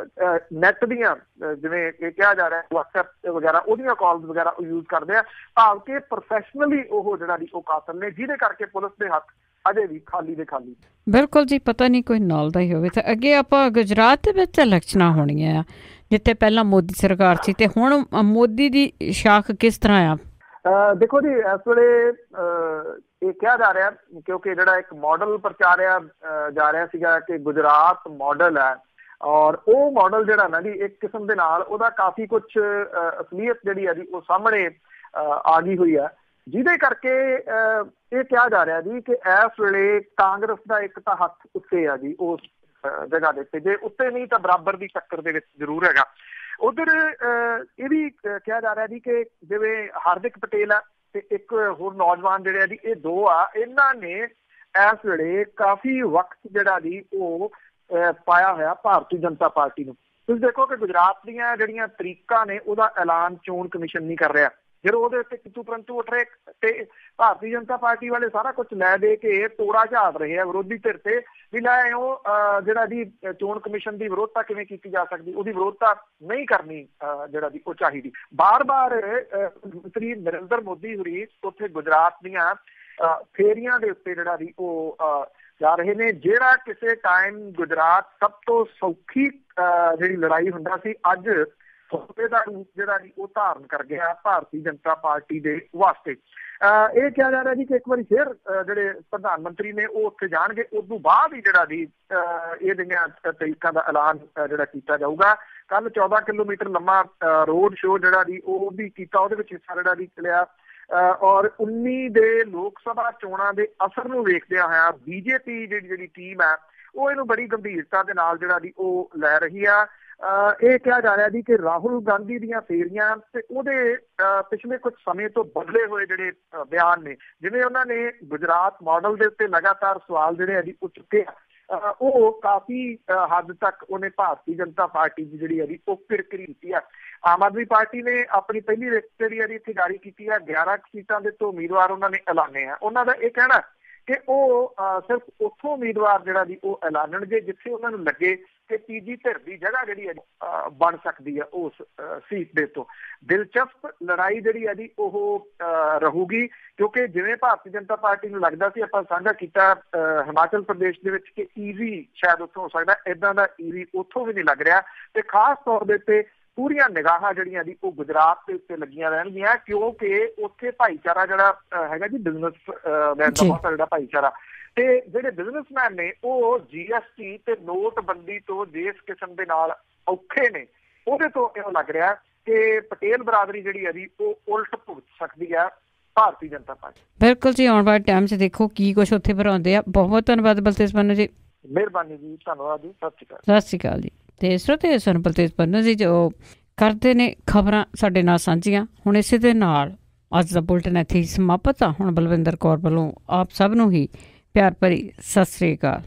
ਨੈਟ ਦੀਆਂ ਜਿਵੇਂ ਇਹ ਕਿਹਾ ਜਾ ਰਿਹਾ WhatsApp ਵਗੈਰਾ ਉਹਦੀਆਂ ਕਾਲਸ ਵਗੈਰਾ ਉਹ ਯੂਜ਼ ਕਰਦੇ ਆ, ਭਾਵ ਕਿ ਪ੍ਰੋਫੈਸ਼ਨਲੀ ਉਹ ਜਿਹੜਾ ਦੀ ਉਹ ਕਾਤਲ ਨੇ, ਜਿਹਦੇ ਕਰਕੇ ਪੁਲਿਸ ਦੇ ਹੱਥ ਅਜੇ ਵੀ ਖਾਲੀ ਦੇ ਖਾਲੀ। ਬਿਲਕੁਲ ਜੀ, ਪਤਾ ਨਹੀਂ ਕੋਈ ਨਾਲ ਦਾ ਹੀ ਹੋਵੇ। ਤਾਂ ਅੱਗੇ ਆਪਾਂ ਗੁਜਰਾਤ ਦੇ ਵਿੱਚ ਇਲੈਕਸ਼ਨਾਂ ਹੋਣੀਆਂ ਆ ਜਿੱਥੇ ਪਹਿਲਾਂ ਮੋਦੀ ਸਰਕਾਰ ਸੀ ਤੇ ਹੁਣ ਮੋਦੀ ਦੀ ਸ਼ਾਖ ਕਿਸ ਤਰ੍ਹਾਂ ਆ? ਦੇਖੋ ਜੀ, ਇਸ ਵੇਲੇ ਇਹ ਕਿਹਾ ਜਾ ਰਿਹਾ ਕਿਉਂਕਿ ਜਿਹੜਾ ਇੱਕ ਮਾਡਲ ਪ੍ਰਚਾਰਿਆ ਜਾ ਰਿਹਾ ਸੀਗਾ ਕਿ ਗੁਜਰਾਤ ਮਾਡਲ ਹੈ, ਔਰ ਉਹ ਮਾਡਲ ਜਿਹੜਾ ਨਾ ਜੀ ਇੱਕ ਕਿਸਮ ਦੇ ਨਾਲ ਉਹਦਾ ਕਾਫੀ ਕੁਛ ਅਸਲੀਅਤ ਜਿਹੜੀ ਹੈ ਜੀ ਉਹ ਸਾਹਮਣੇ ਆ ਗਈ ਹੋਈ ਹੈ, ਜਿਹਦੇ ਕਰਕੇ ਇਹ ਕਿਹਾ ਜਾ ਰਿਹਾ ਜੀ ਕਿ ਇਸ ਵੇਲੇ ਕਾਂਗਰਸ ਦਾ ਇੱਕ ਤਾਂ ਹੱਥ ਉੱਤੇ ਆ ਜੀ ਉਸ ਜਗ੍ਹਾ ਦੇ ਉੱਤੇ, ਜੇ ਉੱਤੇ ਨਹੀਂ ਤਾਂ ਬਰਾਬਰ ਦੀ ਟੱਕਰ ਦੇ ਵਿੱਚ ਜ਼ਰੂਰ ਹੈਗਾ। ਉਧਰ ਇਹ ਵੀ ਕਿਹਾ ਜਾ ਰਿਹਾ ਜੀ ਕਿ ਜਿਵੇਂ ਹਾਰਦਿਕ ਪਟੇਲ ਆ ਤੇ ਇੱਕ ਹੋਰ ਨੌਜਵਾਨ ਜਿਹੜੇ ਆ ਜੀ, ਇਹ ਦੋ ਆ, ਇਹਨਾਂ ਨੇ ਇਸ ਵੇਲੇ ਕਾਫੀ ਵਕਤ ਜਿਹੜਾ ਜੀ ਉਹ ਪਾਇਆ ਹੋਇਆ ਭਾਰਤੀ ਜਨਤਾ ਪਾਰਟੀ ਨੂੰ। ਤੁਸੀਂ ਦੇਖੋ ਕਿ ਗੁਜਰਾਤ ਦੀਆਂ ਜਿਹੜੀਆਂ ਤਰੀਕਾਂ ਨੇ ਉਹਦਾ ਐਲਾਨ ਚੋਣ ਕਮਿਸ਼ਨ ਨਹੀਂ ਕਰ ਰਿਹਾ, ਜਦੋਂ ਉਹਦੇ ਉੱਤੇ ਕਿਤੂ ਪਰੰਤੂ ਉੱਠ ਰਹੇ ਤੇ ਭਾਰਤੀ ਜਨਤਾ ਪਾਰਟੀ ਵਾਲੇ ਸਾਰਾ ਕੁਝ ਲੈ ਦੇ ਕੇ ਤੋੜਾ ਝਾੜ ਰਹੇ ਆ ਵਿਰੋਧੀ ਧਿਰ ਤੇ ਵੀ ਲੈ ਉਹ ਜਿਹੜਾ ਜੀ ਚੋਣ ਕਮਿਸ਼ਨ ਦੀ ਵਿਰੋਧਤਾ ਕਿਵੇਂ ਕੀਤੀ ਜਾ ਸਕਦੀ, ਉਹਦੀ ਵਿਰੋਧਤਾ ਨਹੀਂ ਕਰਨੀ ਜਿਹੜਾ ਜੀ ਉਹ ਚਾਹੀਦੀ। ਬਾਰ-ਬਾਰ ਮੰਤਰੀ ਨਰਿੰਦਰ ਮੋਦੀ ਹੋਰੀ ਉੱਥੇ ਗੁਜਰਾਤ ਦੀਆਂ ਫੇਰੀਆਂ ਦੇ ਉੱਤੇ ਜਿਹੜਾ ਜੀ ਉਹ ਜਾ ਰਹੇ ਨੇ। ਜਿਹੜਾ ਕਿਸੇ ਟਾਈਮ ਗੁਜਰਾਤ ਸਭ ਤੋਂ ਸੌਖੀ ਜਿਹੜੀ ਲੜਾਈ ਹੁੰਦਾ ਸੀ, ਅੱਜ ਸੌਦੇ ਦਾ ਰੂਪ ਜਿਹੜਾ ਜੀ ਉਹ ਧਾਰਨ ਕਰ ਗਿਆ ਭਾਰਤੀ ਜਨਤਾ ਪਾਰਟੀ ਦੇ ਵਾਸਤੇ। ਇਹ ਕਿਹਾ ਜਾ ਰਿਹਾ ਜੀ ਕਿ ਇੱਕ ਵਾਰੀ ਫਿਰ ਜਿਹੜੇ ਪ੍ਰਧਾਨ ਮੰਤਰੀ ਨੇ ਉਹ ਉੱਥੇ ਜਾਣਗੇ, ਉਸ ਤੋਂ ਬਾਅਦ ਹੀ ਜਿਹੜਾ ਜੀ ਇਹਦੀਆਂ ਤਰੀਕਾਂ ਦਾ ਐਲਾਨ ਜਿਹੜਾ ਕੀਤਾ ਜਾਊਗਾ। ਕੱਲ 14 ਕਿਲੋਮੀਟਰ ਲੰਮਾ ਰੋਡ ਸ਼ੋਅ ਜਿਹੜਾ ਜੀ ਉਹ ਵੀ ਕੀਤਾ, ਉਹਦੇ ਵਿੱਚ ਹਿੱਸਾ ਜਿਹੜਾ ਜੀ ਲਿਆ, ਔਰ 19 ਦੇ ਲੋਕ ਸਭਾ ਚੋਣਾਂ ਦੇ ਅਸਰ ਨੂੰ ਵੇਖਦਿਆਂ ਹੋਇਆ ਬੀਜੇਪੀ ਜਿਹੜੀ ਟੀਮ ਹੈ ਉਹ ਇਹਨੂੰ ਬੜੀ ਗੰਭੀਰਤਾ ਦੇ ਨਾਲ ਜਿਹੜਾ ਜੀ ਉਹ ਲੈ ਰਹੀ ਆ। ਇਹ ਕਿਹਾ ਜਾ ਰਿਹਾ ਜੀ ਕਿ ਰਾਹੁਲ ਗਾਂਧੀ ਦੀਆਂ ਫੇਰੀਆਂ ਤੇ ਉਹਦੇ ਪਿਛਲੇ ਕੁਝ ਸਮੇਂ ਤੋਂ ਬਦਲੇ ਹੋਏ ਜਿਹੜੇ ਬਿਆਨ ਨੇ, ਜਿਵੇਂ ਉਹਨਾਂ ਨੇ ਗੁਜਰਾਤ ਮਾਡਲ ਦੇ ਉੱਤੇ ਲਗਾਤਾਰ ਸਵਾਲ ਜਿਹੜੇ ਆ ਜੀ ਉਹ ਚੁੱਕੇ ਆ, ਉਹ ਕਾਫੀ ਹੱਦ ਤੱਕ ਉਹਨੇ ਭਾਰਤੀ ਜਨਤਾ ਪਾਰਟੀ ਦੀ ਜਿਹੜੀ ਹੈ ਜੀ ਉਹ ਕਿਰਕਿਰੀ ਕੀਤੀ ਆ। ਆਮ ਆਦਮੀ ਪਾਰਟੀ ਨੇ ਆਪਣੀ ਪਹਿਲੀ ਲਿਸਟ ਜਿਹੜੀ ਹੈ ਜੀ ਇੱਥੇ ਜਾਰੀ ਕੀਤੀ ਹੈ, 11 ਸੀਟਾਂ ਦੇ ਤੋਂ ਉਮੀਦਵਾਰ ਉਹਨਾਂ ਨੇ ਐਲਾਨੇ ਆ। ਉਹਨਾਂ ਦਾ ਇਹ ਕਹਿਣਾ ਕਿ ਉਹ ਸਿਰਫ ਉੱਥੋਂ ਉਮੀਦਵਾਰ ਜਿਹੜਾ ਜੀ ਉਹ ਐਲਾਨਣਗੇ ਜਿੱਥੇ ਉਹਨਾਂ ਨੂੰ ਲੱਗੇ ਕਿ ਤੀਜੀ ਧਿਰ ਦੀ ਜਗ੍ਹਾ ਜਿਹੜੀ ਹੈ ਬਣ ਸਕਦੀ ਹੈ ਉਸ ਸੀਟ ਦੇ ਤੋਂ। ਦਿਲਚਸਪ ਲੜਾਈ ਜਿਹੜੀ ਹੈ ਜੀ ਉਹ ਰਹੂਗੀ, ਕਿਉਂਕਿ ਜਿਵੇਂ ਭਾਰਤੀ ਜਨਤਾ ਪਾਰਟੀ ਨੂੰ ਲੱਗਦਾ ਸੀ, ਆਪਾਂ ਸਾਂਝਾ ਕੀਤਾ ਹਿਮਾਚਲ ਪ੍ਰਦੇਸ਼ ਦੇ ਵਿੱਚ ਕਿ ਈਵੀ ਸ਼ਾਇਦ ਉੱਥੋਂ ਹੋ ਸਕਦਾ, ਏਦਾਂ ਦਾ ਈਵੀ ਉੱਥੋਂ ਵੀ ਨਹੀਂ ਲੱਗ ਰਿਹਾ। ਤੇ ਖਾਸ ਤੌਰ ਦੇ ਉੱਤੇ ਪੂਰੀਆਂ ਨਿਗਾਹਾਂ ਜਿਹੜੀਆਂ ਜੀ ਉਹ ਗੁਜਰਾਤ ਦੇ ਉੱਤੇ ਲੱਗੀਆਂ ਰਹਿਣਗੀਆਂ, ਕਿਉਂਕਿ ਉੱਥੇ ਭਾਈਚਾਰਾ ਜਿਹੜਾ ਹੈਗਾ ਜੀ ਬਿਜ਼ਨਸਮੈਨ ਦਾ ਬਹੁਤ ਜਿਹੜਾ ਭਾਈਚਾਰਾ, ਤੇ ਜਿਹੜੇ ਬਿਜ਼ਨਸਮੈਨ ਨੇ ਉਹ GST ਤੇ ਨੋਟਬੰਦੀ ਤੋਂ ਜਿਸ ਕਿਸਮ ਦੇ ਨਾਲ ਔਖੇ ਨੇ, ਉਹਦੇ ਤੋਂ ਇਹੋ ਲੱਗ ਰਿਹਾ ਕਿ ਪਟੇਲ ਬਰਾਦਰੀ ਜਿਹੜੀ ਹੈ ਜੀ ਉਹ ਉਲਟ ਭੁਗਤ ਸਕਦੀ ਹੈ ਭਾਰਤੀ ਜਨਤਾ ਪਾਰਟੀ। ਬਿਲਕੁਲ ਜੀ, ਆਉਣ ਵਾਲੇ ਟਾਈਮ 'ਚ ਦੇਖੋ ਕੀ ਕੁਛ ਉੱਥੇ ਬਣਾਉਂਦੇ ਆ। ਬਹੁਤ ਬਹੁਤ ਧੰਨਵਾਦ ਬਲਤੇਜ ਪੰਨੂ ਜੀ। ਮਿਹਰਬਾਨੀ ਜੀ, ਧੰਨਵਾਦ ਜੀ, ਸਤਿ ਸ਼੍ਰੀ ਅਕਾਲ। ਸਤਿ ਸ਼੍ਰੀ ਅਕਾਲ ਜੀ। ਤੇ ਸਰੋਤੇ ਸਨ ਬਲਤੇਜ ਪੰਨੂ ਜੀ ਜੋ ਕਰਦੇ ਨੇ ਖਬਰਾਂ ਸਾਡੇ ਨਾਲ ਸਾਂਝੀਆਂ। ਹੁਣ ਇਸੇ ਦੇ ਨਾਲ ਅੱਜ ਦਾ ਬੁਲਟਨ ਇੱਥੇ ਹੀ ਸਮਾਪਤ ਆ। ਹੁਣ ਬਲਵਿੰਦਰ ਕੌਰ ਵੱਲੋਂ ਆਪ ਸਭ ਨੂੰ ਹੀ ਪਿਆਰ ਭਰੀ ਸਤਿ ਸ਼੍ਰੀ ਅਕਾਲ।